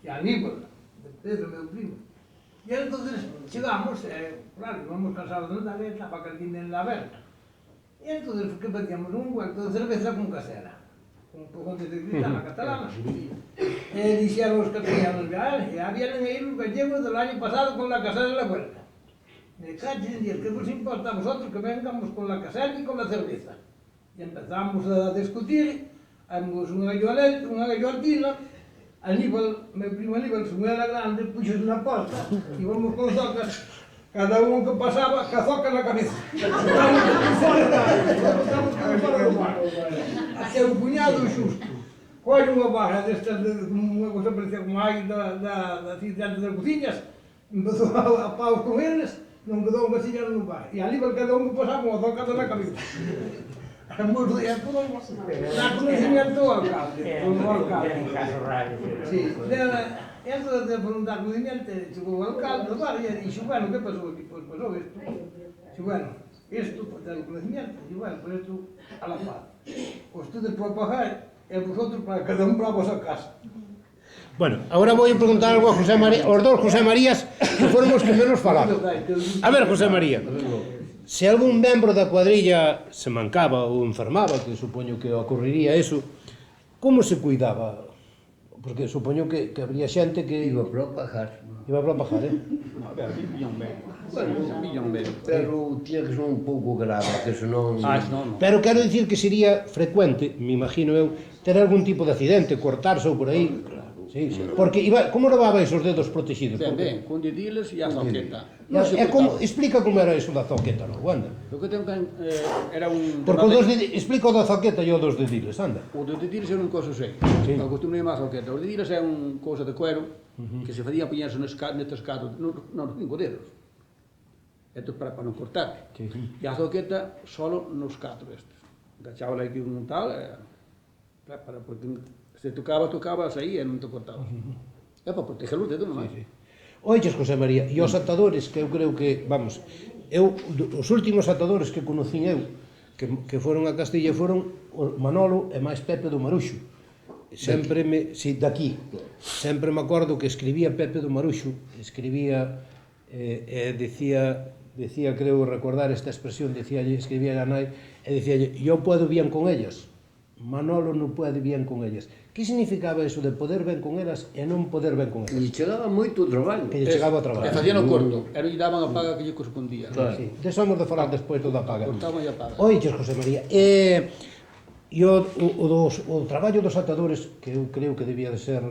[SPEAKER 6] e a Aníbal, de Pedro, meu primo. E entonces chegamos, claro, íbamos cansados de Natal e estaba a cantina en la aberta. E entonces, que facíamos? Un vuelto de cerveza con casera. Un pouco de gritana catalana. E dixeron os castellanos, ya vienen aí los gallegos del año pasado con la casera en la huerta. Me cachen en Dios, ¿qué vos importa a vosotros que vengamos con la casera y con la cerveza? Y empezamos a discutir, hemos unha gallotina, Aníbal, meu primo Aníbal, su era grande, puxos na porta, íbamos con zocas, cada un que pasaba, ca zoca na cabeza. Estamos fora do mar. Até o cuñado Xusto, colle unha barra destas, unha cosa parecida como hai da cidade das cociñas, empezou a paus con eles, non quedou un vacillero no bar. E Aníbal cada un que pasaba unha zoca na cabeza. Éramos dá conocimiento ao alcalde.
[SPEAKER 3] En casos raros.
[SPEAKER 6] Sí, entonces de preguntar conocimiento, chegou o alcalde do bar e dixo, bueno, que pasou aquí? Pois pasou isto. Dixo, bueno, isto, por ter o conocimiento, dixo, bueno, por isto, a la paz. Ustedes por pagar e vosotros para cada un para a vosa casa.
[SPEAKER 1] Bueno, agora vou preguntar algo a José María, os dous José Marías que foron os que menos falaron. A ver, José María, se algún membro da cuadrilla se mancaba ou enfermaba, que supoño que ocurriría eso, como se cuidaba? Porque supoño que habría xente que
[SPEAKER 7] Iba para pagar.
[SPEAKER 1] iba para pajar,
[SPEAKER 4] A ver, vivían ben. Vivían ben.
[SPEAKER 7] Pero tiña que ser un pouco grave, que senón...
[SPEAKER 4] Non.
[SPEAKER 1] Pero quero dicir que sería frecuente, me imagino eu, ter algún tipo de accidente, cortarse ou por aí. Sí, sí. Porque como levabais os dedos protegidos?
[SPEAKER 4] Ben, con dediles e a zoqueta.
[SPEAKER 1] Explica como era iso da zoqueta, non, anda.
[SPEAKER 4] O que ten era un...
[SPEAKER 1] Porque explica o da zoqueta e o dos dediles, anda.
[SPEAKER 4] O de dediles era un cousa sei.
[SPEAKER 1] Sí.
[SPEAKER 4] O costume máis zoqueta. Os dediles é un cousa de cuero que se facía poñerse nestes catos, nos 5 dedos. Esto para non cortar.
[SPEAKER 1] Sí.
[SPEAKER 4] E a zoqueta solo nos 4 estes. Agachábala aquí un tal, porque se tocaba, aí e non te cortaba. É para proteger os dedos, non máis.
[SPEAKER 1] Oiches, José María, e os atadores, que eu creo que, vamos, os últimos atadores que conocín eu, que foron a Castilla, foron o Manolo e máis Pepe do Maruxo. Sempre daqui. Sempre me acordo que escribía Pepe do Maruxo, escribía, decía, creo recordar esta expresión, escribía a nai, e decía, yo puedo bien con ellas, Manolo non puede bien con ellas. Que significaba iso de poder ben con elas e non poder ben con
[SPEAKER 7] E
[SPEAKER 1] elas?
[SPEAKER 7] chegaba moito traballo.
[SPEAKER 1] Que lle chegaba a traballo.
[SPEAKER 4] E facían o corto, e lle daban a paga que lle correspondía.
[SPEAKER 7] Claro.
[SPEAKER 1] Sí, desamos de falar despois do da paga.
[SPEAKER 4] Cortaban e a paga.
[SPEAKER 1] Oiches, José María, e o traballo dos atadores, que eu creo que debía de ser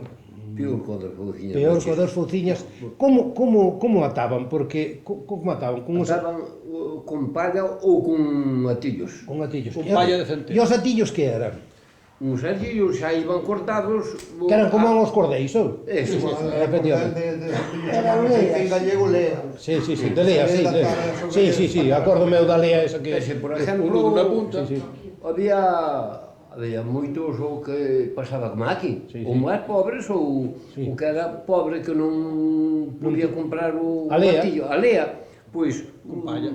[SPEAKER 7] Pior co das fouciñas.
[SPEAKER 1] peor que o das fouciñas, como ataban? Porque, como ataban?
[SPEAKER 7] Ataban con palla ou con atillos.
[SPEAKER 1] Con atillos.
[SPEAKER 4] Con palla de centeno.
[SPEAKER 1] E os atillos que eran?
[SPEAKER 7] Uns atillos xa iban cortados...
[SPEAKER 1] Que eran como os cordeis, ou?
[SPEAKER 7] Eso.
[SPEAKER 1] Efectivamente.
[SPEAKER 5] En gallego lea.
[SPEAKER 1] Sí, de lea, sí. Sí, acórdome eu da lea esa que...
[SPEAKER 7] Ese, por
[SPEAKER 4] Un
[SPEAKER 7] exemplo,
[SPEAKER 4] dunha punta.
[SPEAKER 1] Sí.
[SPEAKER 7] había moitos o que pasaba como aquí,
[SPEAKER 1] Sí,
[SPEAKER 7] ou máis pobres ou
[SPEAKER 1] Sí.
[SPEAKER 7] o que era pobre que non podía comprar o
[SPEAKER 1] A lea.
[SPEAKER 7] batillo, a lea, pois
[SPEAKER 4] Con palla.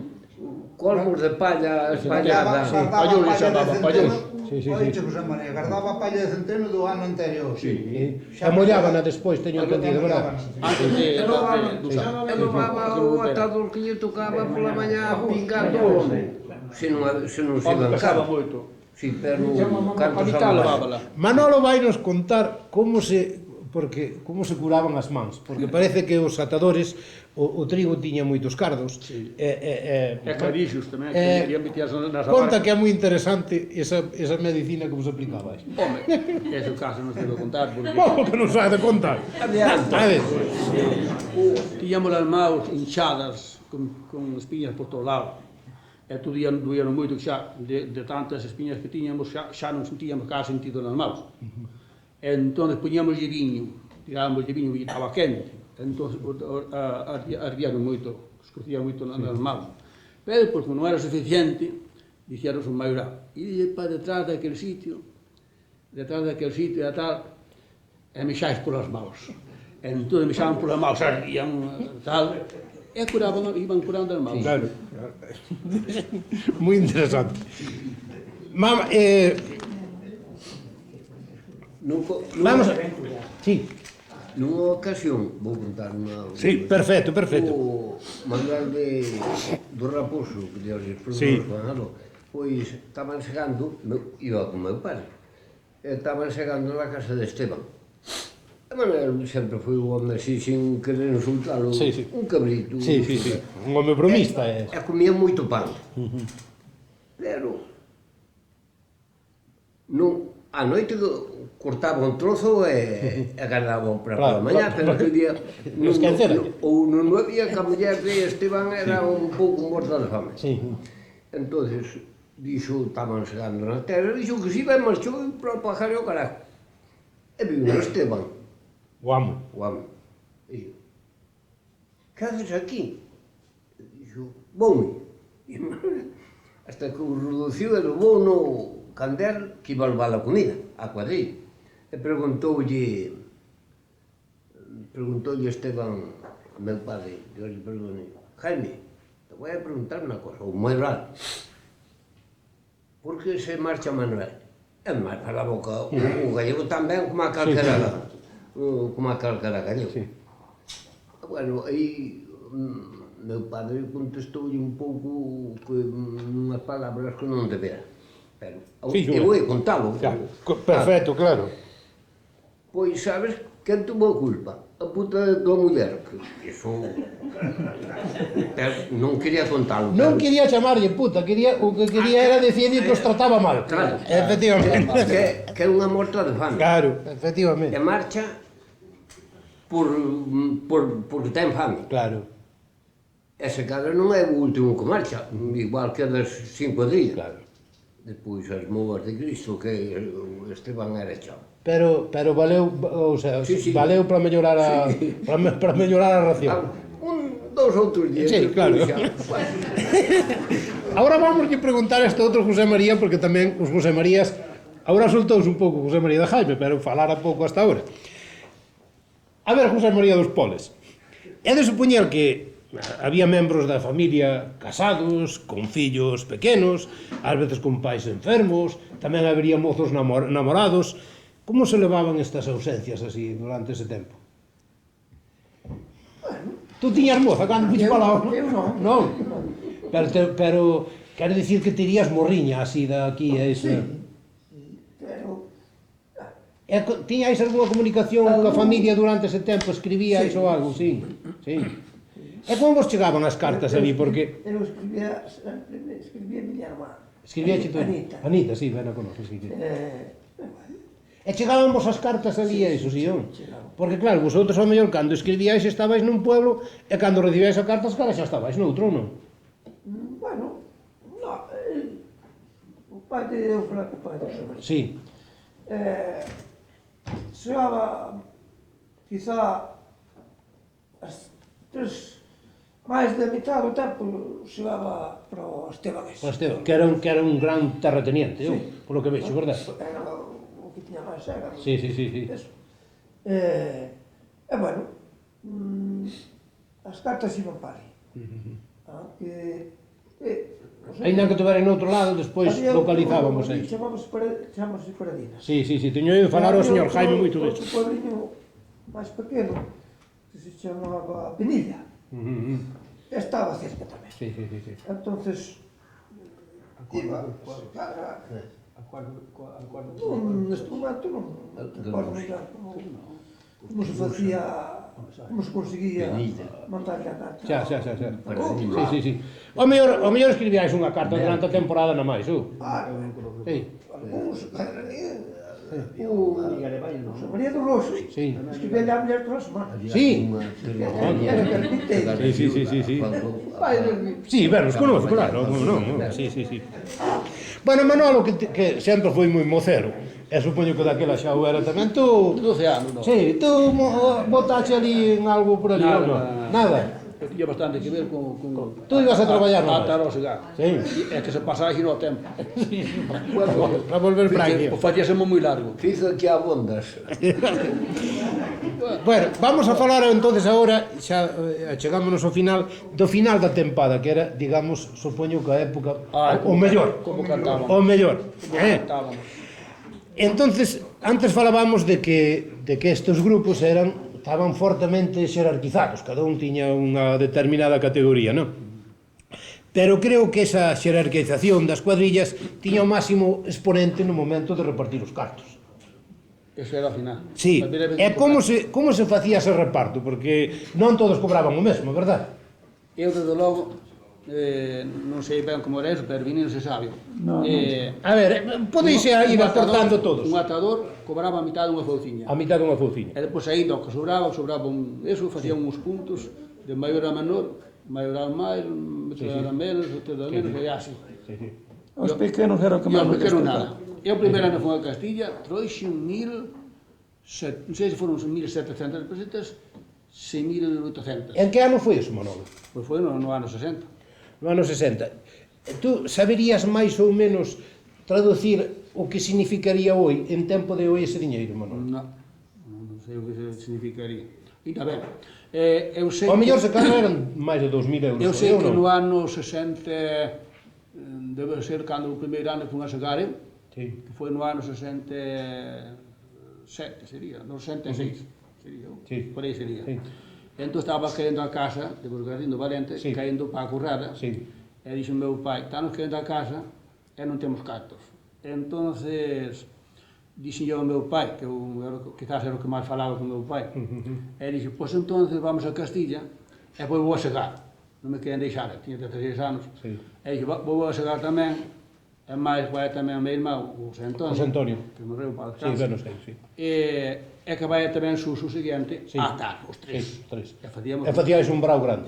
[SPEAKER 7] colmos de palla espallada.
[SPEAKER 4] Pallón lle chamaba, pallón.
[SPEAKER 1] Sí.
[SPEAKER 5] Oiche, José María, guardaba palla de centeno do ano anterior.
[SPEAKER 1] E mollábana despois, teño entendido, verdad?
[SPEAKER 4] Antes de
[SPEAKER 7] E levaba o atador que lle tocaba pola mañá pingando o lombo. Se non se
[SPEAKER 4] Onde
[SPEAKER 7] iban
[SPEAKER 4] pesaba
[SPEAKER 7] caro.
[SPEAKER 4] moito.
[SPEAKER 7] Sí, pero
[SPEAKER 4] A
[SPEAKER 7] cantos
[SPEAKER 4] mitad
[SPEAKER 7] anos
[SPEAKER 4] levábala.
[SPEAKER 1] Manolo vai nos contar como se curaban as mans, porque parece que os atadores o trigo tiña moitos cardos.
[SPEAKER 4] E carixos tamén,
[SPEAKER 1] Eh,
[SPEAKER 4] que querían metías nas
[SPEAKER 1] Conta
[SPEAKER 4] abarcas.
[SPEAKER 1] que é moi interesante esa medicina que vos aplicabais.
[SPEAKER 4] Home, ese caso non se debe contar, porque
[SPEAKER 1] Como que non sabe de contar?
[SPEAKER 7] Adiante.
[SPEAKER 1] A ver,
[SPEAKER 4] tiñamos as maus hinchadas con espiñas por todo lado. E doían moito que xa, de tantas espiñas que tiñamos, xa non sentíamos cada sentido nas mãos. Entón, poñíamoslle viño, tirábamoslle viño e estaba quente. Entón, ardían moito, escurcían moito nas mãos. Pero, depois, como non era suficiente, dixeron o maioral, ide para detrás daquele sitio e a tal, e mexáis polas mãos. Entón, mexaban polas mãos, ardían, tal, e curaban, iban curando as mãos.
[SPEAKER 1] Claro. Moi interesante. Vamos, vamos a... Sí.
[SPEAKER 7] Nunha ocasión, vou contar unha...
[SPEAKER 1] Sí, perfecto, perfecto.
[SPEAKER 7] O manual do Raposo, que Dios lhes
[SPEAKER 1] Sí.
[SPEAKER 7] perdón, pois estaban segando, iba con meu padre, estaban segando na casa de Esteban. E Manuel sempre foi un home así, sin querer insultalo,
[SPEAKER 1] Sí, sí.
[SPEAKER 7] un cabrito.
[SPEAKER 1] Sí, sí, sí. Un home bromista.
[SPEAKER 7] E comía moito pan. Pero non, a noite cortaba un trozo e agardaban para
[SPEAKER 1] Claro,
[SPEAKER 7] pola mañá, pero aquel día
[SPEAKER 1] esquecera.
[SPEAKER 7] ou non había que a muller de Esteban era un pouco morta de fame.
[SPEAKER 1] Sí.
[SPEAKER 7] Entonces, dixo, estaban segando na terra, dixo que si ben marchou para o pajar o carajo. E viu o Esteban,
[SPEAKER 1] O amo.
[SPEAKER 7] o amo. Dixo, que haces aquí? Dixo, voume. Hasta que o reduciu e levou no candel que iba a levar a comida, a cuadrilla. E preguntoulle Esteban, meu padre, Dios lle perdone, Jaime, te voy a preguntar unha cosa, o Manuel, por que se marcha Manuel? E máis para a boca, o gallego tamén como a calquera, como a calquera gallego.
[SPEAKER 1] Sí.
[SPEAKER 7] Bueno, aí meu padre contestoulle un pouco unhas palabras que non debera. Pero eu vou contalo.
[SPEAKER 1] Perfecto, claro.
[SPEAKER 7] Pois sabes quen tuvo a culpa? A puta da tua muller, que iso... Pero non quería contalo.
[SPEAKER 1] Non quería chamarlle puta, o que quería era decirle que os trataba mal.
[SPEAKER 7] Claro.
[SPEAKER 1] Efectivamente.
[SPEAKER 7] Que é unha morta de fame.
[SPEAKER 1] Claro,
[SPEAKER 7] E
[SPEAKER 1] efectivamente.
[SPEAKER 7] marcha porque ten fame.
[SPEAKER 1] Claro.
[SPEAKER 7] E se cada non é o último que marcha, igual que das 5 días.
[SPEAKER 1] Claro.
[SPEAKER 7] Depois as movas de Cristo, que Esteban era chao.
[SPEAKER 1] Pero valeu, o sea,
[SPEAKER 7] Sí.
[SPEAKER 1] valeu para mellorar a para mellorar a ración.
[SPEAKER 7] Dous outros días.
[SPEAKER 1] Sí, claro.
[SPEAKER 7] Xa, bueno.
[SPEAKER 1] Agora vamos a preguntar a este outro José María, porque tamén os José Marías, agora soltouse un pouco José María de Jaime, pero falara pouco hasta agora. A ver, José María dos Poles, é de supoñer que había membros da familia casados, con fillos pequenos, ás veces con pais enfermos, tamén habería mozos namorados. Como se levaban estas ausencias así durante ese tempo? Tú tiñas moza cando fixe para lá?
[SPEAKER 8] Eu non.
[SPEAKER 1] Non? Pero quero dicir que terías morriña así daqui a esa...
[SPEAKER 8] Pero
[SPEAKER 1] Tiñais algunha comunicación coa familia durante ese tempo? Escribíais ou algo? Sí. E como vos chegaban as cartas ali? Porque...
[SPEAKER 8] eu escribía miña irmá.
[SPEAKER 1] Escribíache tú?
[SPEAKER 8] Anita.
[SPEAKER 1] Anita, sí, ben a conoces. Sí.
[SPEAKER 8] Bueno,
[SPEAKER 1] E chegaban vos as cartas ali a iso, sí, non?
[SPEAKER 8] chegaban.
[SPEAKER 1] Porque claro, vosotros ao mellor cando escribíais estabais nun pueblo e cando recibíais a cartas, cara, xa estabais noutro, non?
[SPEAKER 8] Bueno, no, o pai de eu falar co pai de José María.
[SPEAKER 1] Sí.
[SPEAKER 8] Chegaba, quizá, as tres, máis da mitad do tempo chegaba para o Estebanés.
[SPEAKER 1] O Esteban, que era un gran terrateniente, sí. Polo que vexo, verdad?
[SPEAKER 8] Era o que tiña máis era.
[SPEAKER 1] Sí.
[SPEAKER 8] Eso. Bueno, as cartas iban para ali. Aunque...
[SPEAKER 1] Ainda que tuveren noutro lado, despois localizábamos aí.
[SPEAKER 8] Chamámosse Paradinas.
[SPEAKER 1] Sí, teño ido falar ao señor Jaime moito
[SPEAKER 8] deso.
[SPEAKER 1] deso.
[SPEAKER 8] Outro pueblinho máis pequeno, que se chamaba Penilla. Estaba cerca tamén.
[SPEAKER 1] Sí.
[SPEAKER 8] Entonces, iba, neste momento non recordo moi ben como se facía, como se conseguía mandarlle a carta.
[SPEAKER 1] Xa. Sí. O mellor escribíais unha carta durante a temporada na máis, ou?
[SPEAKER 8] Ah,
[SPEAKER 1] Sí.
[SPEAKER 8] algúns, José María do Rosso.
[SPEAKER 1] Sí.
[SPEAKER 8] Estive a mulher toda a semana.
[SPEAKER 1] Sí.
[SPEAKER 8] Era carpinteiro.
[SPEAKER 1] Sí. Sí, ben, os conozco, claro, como non, sí. Bueno, Manolo, que sempre foi moi mocero, e supoño que daquela xa o era tamén, tú...
[SPEAKER 4] 12 anos, non?
[SPEAKER 1] Sí, tú botache ali en algo por ali,
[SPEAKER 4] Nada,
[SPEAKER 1] non? Nada.
[SPEAKER 4] Eu tiña bastante que ver con
[SPEAKER 1] Tú ibas a traballar no
[SPEAKER 4] ata o cigarro.
[SPEAKER 1] Sí.
[SPEAKER 4] É que se pasaba xiro o tempo.
[SPEAKER 1] Para volver para aquí.
[SPEAKER 4] O facíasemo moi largo.
[SPEAKER 7] Fizo que abondas.
[SPEAKER 1] Bueno, vamos a falar entonces agora, xa chegámonos ao final, do final da tempada, que era, digamos, supoño que a época, o mellor.
[SPEAKER 4] Como cantábamos.
[SPEAKER 1] O mellor.
[SPEAKER 4] Cantábamos.
[SPEAKER 1] Entonces, antes falábamos de que estes grupos estaban fortemente xerarquizados, cada un tiña unha determinada categoría, non? Pero creo que esa xerarquización das cuadrillas tiña o máximo exponente no momento de repartir os cartos.
[SPEAKER 4] Eso era o final.
[SPEAKER 1] Sí, e como se facía ese reparto? Porque non todos cobraban o mesmo, verdad?
[SPEAKER 4] Eu, desde logo, non sei ben como era eso, pero vinilo se sabe.
[SPEAKER 1] A ver, podéis ir aportando todos.
[SPEAKER 4] Un atador cobraba a mitad dunha fouciña.
[SPEAKER 1] A mitad dunha fouciña.
[SPEAKER 4] E depois ainda o que sobraba eso, facían uns puntos de maior a menor, maior a máis, metade a menos, metade a menos, e así.
[SPEAKER 2] Os pequenos eran o que
[SPEAKER 4] E
[SPEAKER 2] máis
[SPEAKER 4] os
[SPEAKER 2] me
[SPEAKER 4] pequenos
[SPEAKER 2] destacaban.
[SPEAKER 4] nada. Eu primeiro ano fui a Castilla, trouxe non sei se foron 1.700 pesetas, 6.800.
[SPEAKER 1] En que ano foi eso, Manolo?
[SPEAKER 4] Pois foi no ano 60.
[SPEAKER 1] No ano 60. Tú saberías máis ou menos traducir o que significaría hoy, en tempo de hoy, ese diñeiro, Manolo?
[SPEAKER 4] Non sei o que significaría. Ainda ben, eu sei
[SPEAKER 1] O mellor se calhar eran máis de 2.000 euros.
[SPEAKER 4] eu sei que no ano 60 debe ser cando o primeiro ano fun a Segare,
[SPEAKER 1] Sí.
[SPEAKER 4] que foi no ano 67 sería, no 66 sería,
[SPEAKER 1] Sí.
[SPEAKER 4] por aí sería.
[SPEAKER 1] Sí.
[SPEAKER 4] Entón estaba caendo a casa de Burgadín do Valente,
[SPEAKER 1] Sí.
[SPEAKER 4] caendo para a currada,
[SPEAKER 1] Sí.
[SPEAKER 4] e dixo o meu pai, estamos caendo a casa e non temos cartos. Entonces, dixen eu ao meu pai, que quizás era o que máis falaba con o meu pai, e dixo, pois entonces vamos a Castilla e pois vou a Segar. Non me queren deixar, tiña 16 anos.
[SPEAKER 1] Sí.
[SPEAKER 4] E dixo, vou a Segar tamén, e máis vai tamén o meu irmão, o José Antonio,
[SPEAKER 1] José Antonio.
[SPEAKER 4] que morreu para
[SPEAKER 1] Sí, ben, sei, sí.
[SPEAKER 4] e que vai tamén su seguinte,
[SPEAKER 1] Sí.
[SPEAKER 4] a atar, os tres.
[SPEAKER 1] Sí, tres.
[SPEAKER 4] E facíamos,
[SPEAKER 1] E facíais un brau grande.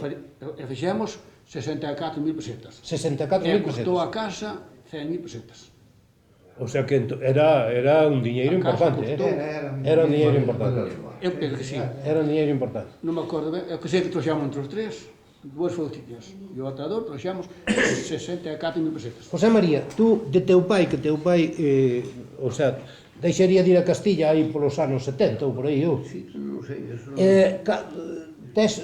[SPEAKER 4] e fixemos 64.000 pesetas.
[SPEAKER 1] 64.000
[SPEAKER 4] E costou
[SPEAKER 1] pesetas.
[SPEAKER 4] a casa 100.000 pesetas.
[SPEAKER 1] O sea que era un diñeiro
[SPEAKER 4] A casa
[SPEAKER 1] importante,
[SPEAKER 4] costou.
[SPEAKER 1] Era un diñeiro importante.
[SPEAKER 4] Eu penso que sí.
[SPEAKER 1] Era un diñeiro importante.
[SPEAKER 4] Non me acordo ben, eu que sei que trouxamos entre os tres, duas fouciñas. E o atador trouxamos 64.000 pesetas.
[SPEAKER 1] José María, tú, de teu pai, o sea, deixaría de ir a Castilla aí polos anos 70 ou por aí, ou?
[SPEAKER 7] Sí, non sei, eso non...
[SPEAKER 1] Tes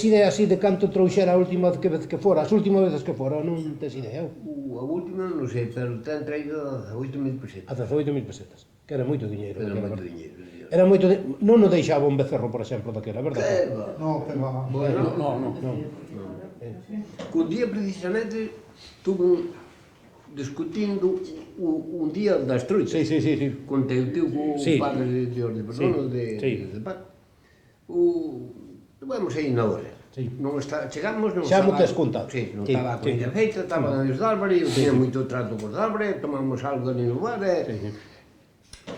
[SPEAKER 1] idea así de canto trouxera a última vez que fora, as últimas veces que fora, non tes idea?
[SPEAKER 7] A última non sei, pero ten traído 8.000 pesetas.
[SPEAKER 1] A 18.000 pesetas, que era moito diñeiro.
[SPEAKER 7] Pero
[SPEAKER 1] daquela
[SPEAKER 7] moito
[SPEAKER 1] parte.
[SPEAKER 7] diñeiro.
[SPEAKER 1] Era moito non o deixaba un becerro, por exemplo, daquela, verdad?
[SPEAKER 5] No, que va.
[SPEAKER 7] Bueno,
[SPEAKER 4] Non.
[SPEAKER 7] un día precisamente estuve discutindo un día das truchas.
[SPEAKER 1] Sí.
[SPEAKER 7] Con teu tío, co
[SPEAKER 1] Sí.
[SPEAKER 7] padre de Perdón,
[SPEAKER 1] Sí.
[SPEAKER 7] de Paco. Vamos aí na hora.
[SPEAKER 1] Sí.
[SPEAKER 7] Non chegamos, non
[SPEAKER 1] Xa mo
[SPEAKER 7] estaba...
[SPEAKER 1] tes contado.
[SPEAKER 7] Sí, non
[SPEAKER 1] Sí,
[SPEAKER 7] estaba a
[SPEAKER 1] sí.
[SPEAKER 7] comida feita, estaba os de Álvaro, eu tiña moito trato cos de Álvaro, tomamos algo ali no bar,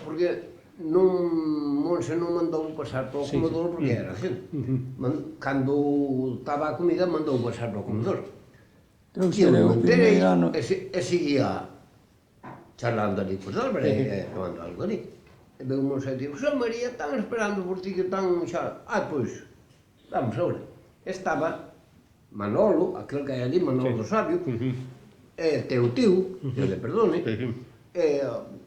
[SPEAKER 7] porque Monse non mandou pasar para o comedor porque era así. Cando estaba a comida mandou pasar para o comedor.
[SPEAKER 2] Trouxera o primeiro ano.
[SPEAKER 7] E seguía charlando ali cos Álvaro e tomando algo ali. E veu Monse e dixo, José María, están esperando por ti que están xa... Pois, vamos ahora. Estaba Manolo, aquel que hai ali, Manolo Sabio, e teu tío, Dios le perdone, e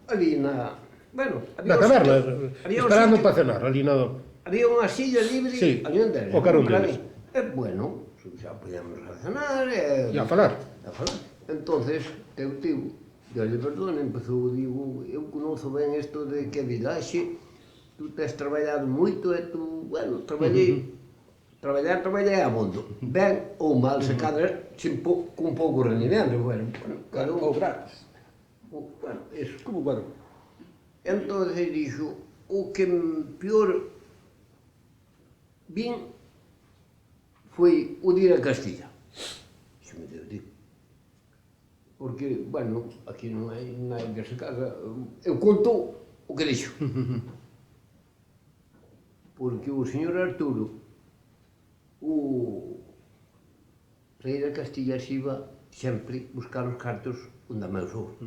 [SPEAKER 7] ali na... Bueno,
[SPEAKER 1] Na taberna,
[SPEAKER 7] había un
[SPEAKER 1] esperando
[SPEAKER 7] sitio-
[SPEAKER 1] para cenar, ali no...
[SPEAKER 7] Había unha silla libre
[SPEAKER 1] Sí,
[SPEAKER 7] ali onde era.
[SPEAKER 1] o carón
[SPEAKER 7] para
[SPEAKER 1] deles.
[SPEAKER 7] mí. E bueno, xa podíamos a cenar e...
[SPEAKER 1] E a falar.
[SPEAKER 7] Entonces, teu tío, Dios le perdone, empezou, digo, eu conozo ben isto de que a vidaxe, tú tes traballado moito e tú, bueno, traballar abondo. Ben ou mal, se cadra, con pouco rendimento, bueno, cada un...
[SPEAKER 4] Ou gratis.
[SPEAKER 7] Bueno, eso.
[SPEAKER 4] Como cuadro?
[SPEAKER 7] Entón, dixo, o que peor vin foi o de ir a Castilla. Xe me deu, digo. Porque, bueno, aquí non hai nada que se casa. Eu conto o que dixo. porque o señor Arturo, o rei da Castilla se iba sempre buscar os cartos onde ameusou.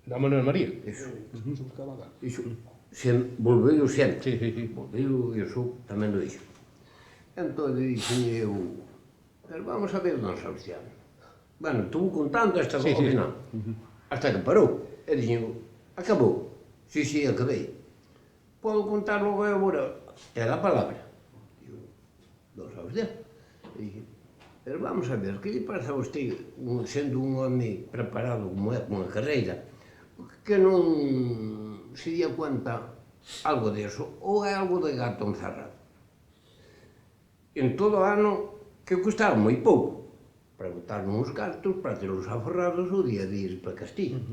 [SPEAKER 1] Da Manuel María.
[SPEAKER 7] Iso. Iso. Volveu sempre.
[SPEAKER 1] Sí.
[SPEAKER 7] Volveu e iso tamén lo dixo. Entón dixen eu, pero vamos a ver, don Sebastián. Bueno, estuvo contando hasta o final. Hasta que parou. E dixen, acabou. Sí, acabei. Podo contar logo agora. Era a palabra. Digo, don Sebastián. Dixen, pero vamos a ver, que lle pasa a vostede, sendo un home preparado como é, con a carreira, que non se día cuenta algo deso, ou é algo de gato encerrado. En todo o ano, que custaba moi pouco, para botar uns cartos, para ter os aforrados o día de ir para Castilla.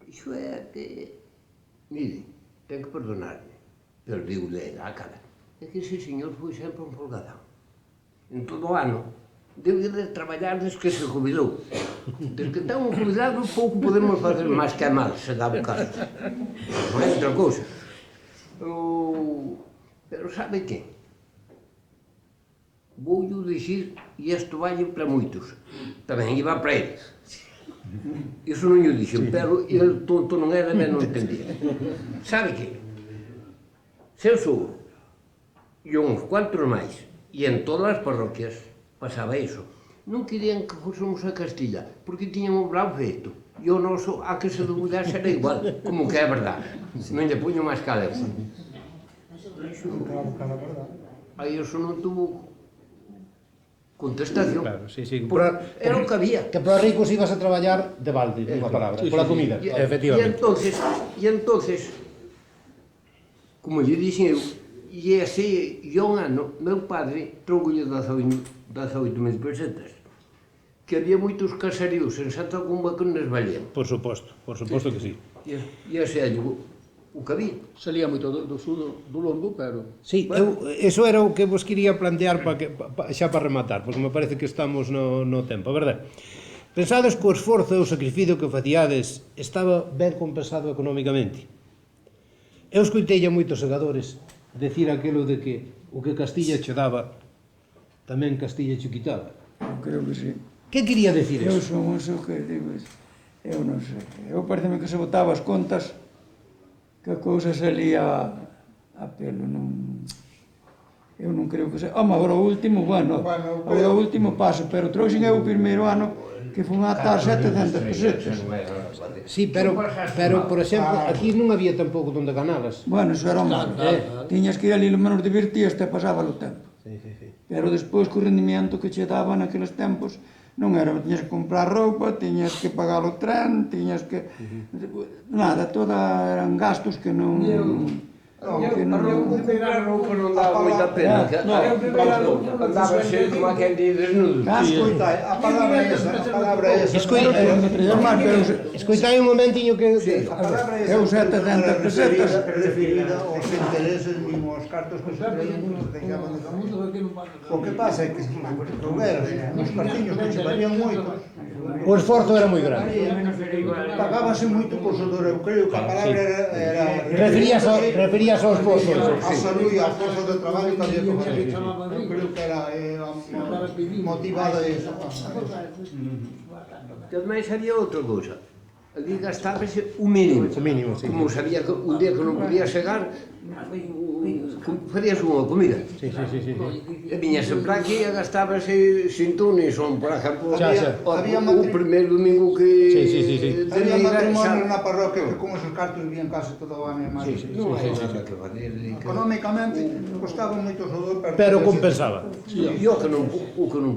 [SPEAKER 7] Iso é que, mire, ten que perdonarme, pero digo-lhe a cara, é que ese señor foi sempre un folgadão. En todo o ano, debe de traballar desde que se jubilou. Desde que está un jubilado, pouco podemos fazer máis que mal, se dá o caso. Non é outra cousa. Pero sabe que? Vou-lhe dicir, e isto vale para moitos, tamén iba para ele. Iso non lhe dixen, pero ele tonto non era, men non entendía. Sabe que? Se eu sou, e uns cuantos máis, e en todas as parroquias pasaba iso. Non querían que fósemos a Castilla, porque tiñamos bravo feito. E o noso, a que se dubidase, era igual, como que é verdade. Non lle puño máis caleu. Aí iso non tuvo contestación.
[SPEAKER 1] Claro, sí.
[SPEAKER 7] Era o que había.
[SPEAKER 1] Que para ricos ibas a traballar de balde, unha palabra, pola comida, efectivamente.
[SPEAKER 7] E entonces, como lle dixen eu, e ese un ano, meu padre trougolle 18.000 pesetas, que había moitos casaríos en Santa Comba que non les valían.
[SPEAKER 1] Por suposto que sí.
[SPEAKER 7] E ese año, o que había.
[SPEAKER 4] Salía moito do sur do lombo, pero...
[SPEAKER 1] Sí, eso era o que vos quería plantear xa para rematar, porque me parece que estamos no tempo, verdad? Pensades que o esforzo e o sacrificio que facíades estaba ben compensado económicamente? Eu escoitei a moitos segadores decir aquilo de que o que Castilla che daba, tamén Castilla che quitaba.
[SPEAKER 2] Eu creo que sí.
[SPEAKER 1] Que quería decir
[SPEAKER 2] Eu
[SPEAKER 1] eso?
[SPEAKER 2] son eso que digo, eu non sei. Eu pareceme que se botaba as contas que a cousa salía a pelo, non... Eu non creo que se... Home, agora o último, bueno, agora o último paso, pero trouxen eu o primeiro ano que fun a atar 700 pesetas.
[SPEAKER 1] Sí, pero, por exemplo, aquí non había tampouco donde ganalas.
[SPEAKER 2] Bueno, eso era un mal. Tiñas que ir ali, lo menos divertías, te pasaba o tempo. Pero despois, co rendimiento que che daban naqueles tempos, non era, tiñas que comprar roupa, tiñas que pagar o tren, tiñas que... Nada, toda eran gastos que non...
[SPEAKER 7] Comprar roupa non daba moita pena. Andaba xe como aquel de desnudo.
[SPEAKER 5] A palabra é esa.
[SPEAKER 1] Escoitai un momentiño que...
[SPEAKER 2] Eu 700 pesetas.
[SPEAKER 5] Referida aos intereses, nin aos cartos que se traían, que se deixaban de camino. O que pasa é que trouberas uns cartiños que se valían moito.
[SPEAKER 1] O esforzo era moi grande.
[SPEAKER 5] Pagábase moito por sudor, eu creo que a palabra era...
[SPEAKER 1] Referías aos pozos.
[SPEAKER 5] A salud e a forza de traballo que había que facer. Eu creo que era motivada esa.
[SPEAKER 7] Que ademais había outra cousa. Ali gastábase o mínimo.
[SPEAKER 1] O mínimo, sí.
[SPEAKER 7] Como sabía que un día que non podía chegar, farías unha comida.
[SPEAKER 1] Sí.
[SPEAKER 7] E viñase para aquí e gastábase sin tú ni son, por exemplo, o primeiro domingo que...
[SPEAKER 1] Sí.
[SPEAKER 5] Había matrimonios na parroquia que con esos cartos vían case todo o ano e máis.
[SPEAKER 7] Non hai nada que fazer.
[SPEAKER 5] Económicamente costaba moito sudor,
[SPEAKER 1] Pero compensaba.
[SPEAKER 7] E o que non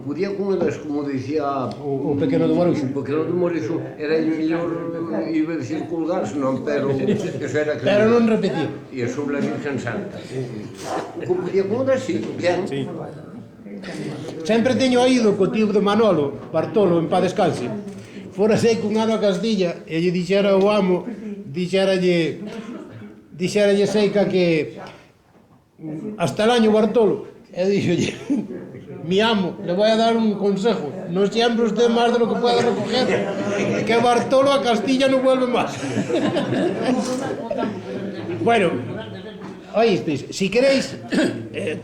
[SPEAKER 7] podía comer, como dicía
[SPEAKER 1] O pequeno do Maruxo.
[SPEAKER 7] o pequeno do Maruxo, era mellor, iba a dicir colgarse, non, pero eso era que...
[SPEAKER 1] Pero non repetía.
[SPEAKER 7] E sobre a Virgen Santa. O que podía comer, sí, ben.
[SPEAKER 1] Sempre teño oído co tío de Manolo, Bartolo, en paz descanse. Fora sei cun ano a Castilla e lle dixera o amo, dixeralle Seica que hasta el año Bartolo. E dixolle, mi amo, le voy a dar un consejo, no siembre usted más de lo que pueda recoger, que Bartolo a Castilla no vuelve más. Bueno, oísteis, si queréis,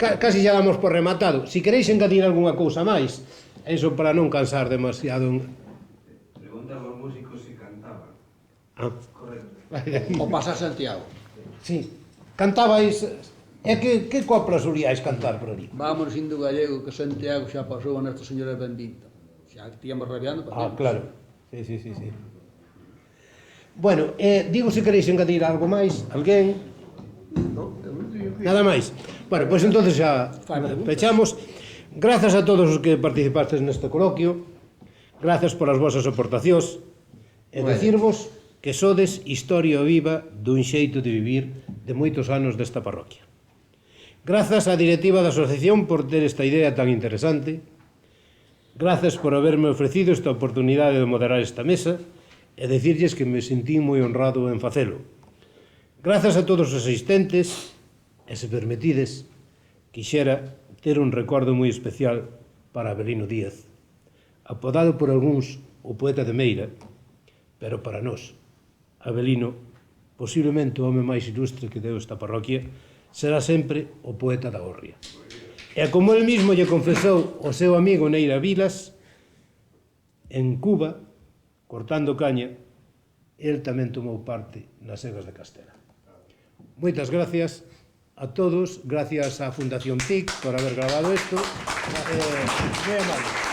[SPEAKER 1] casi ya damos por rematado, si queréis engadir algunha cousa máis, eso para non cansar demasiado.
[SPEAKER 9] Preguntaba ao músico se cantaba.
[SPEAKER 1] Ah.
[SPEAKER 9] Correcto.
[SPEAKER 4] O pasa Santiago.
[SPEAKER 1] Sí, cantabais, que coplas solíais cantar por ali?
[SPEAKER 4] Vamos indo gallego que Santiago xa pasou a Nuestra Señora Bendita. Xa tíamos rabiando para
[SPEAKER 1] Claro, sí. Bueno, digo se queréis engadir algo máis, alguén? Nada máis. Bueno, pois entonces xa pechamos. Grazas a todos os que participastes neste coloquio. Grazas polas vosas aportacións. E dicirvos que sodes historia viva dun xeito de vivir de moitos anos desta parroquia. Grazas á directiva da asociación por ter esta idea tan interesante. Grazas por haberme ofrecido esta oportunidade de moderar esta mesa e dicirlles que me sentí moi honrado en facelo. Grazas a todos os asistentes e, se permitides, quixera ter un recordo moi especial para Avelino Díaz, apodado por algúns o poeta de Meira, pero para nós, Avelino, posiblemente o home máis ilustre que deu esta parroquia, será sempre o poeta da Gorria. E como el mismo lle confesou o seu amigo Neira Vilas, en Cuba, cortando caña, el tamén tomou parte nas Segas de Castela. Moitas gracias a todos, gracias á Fundación TIC por haber grabado isto. Moi amable.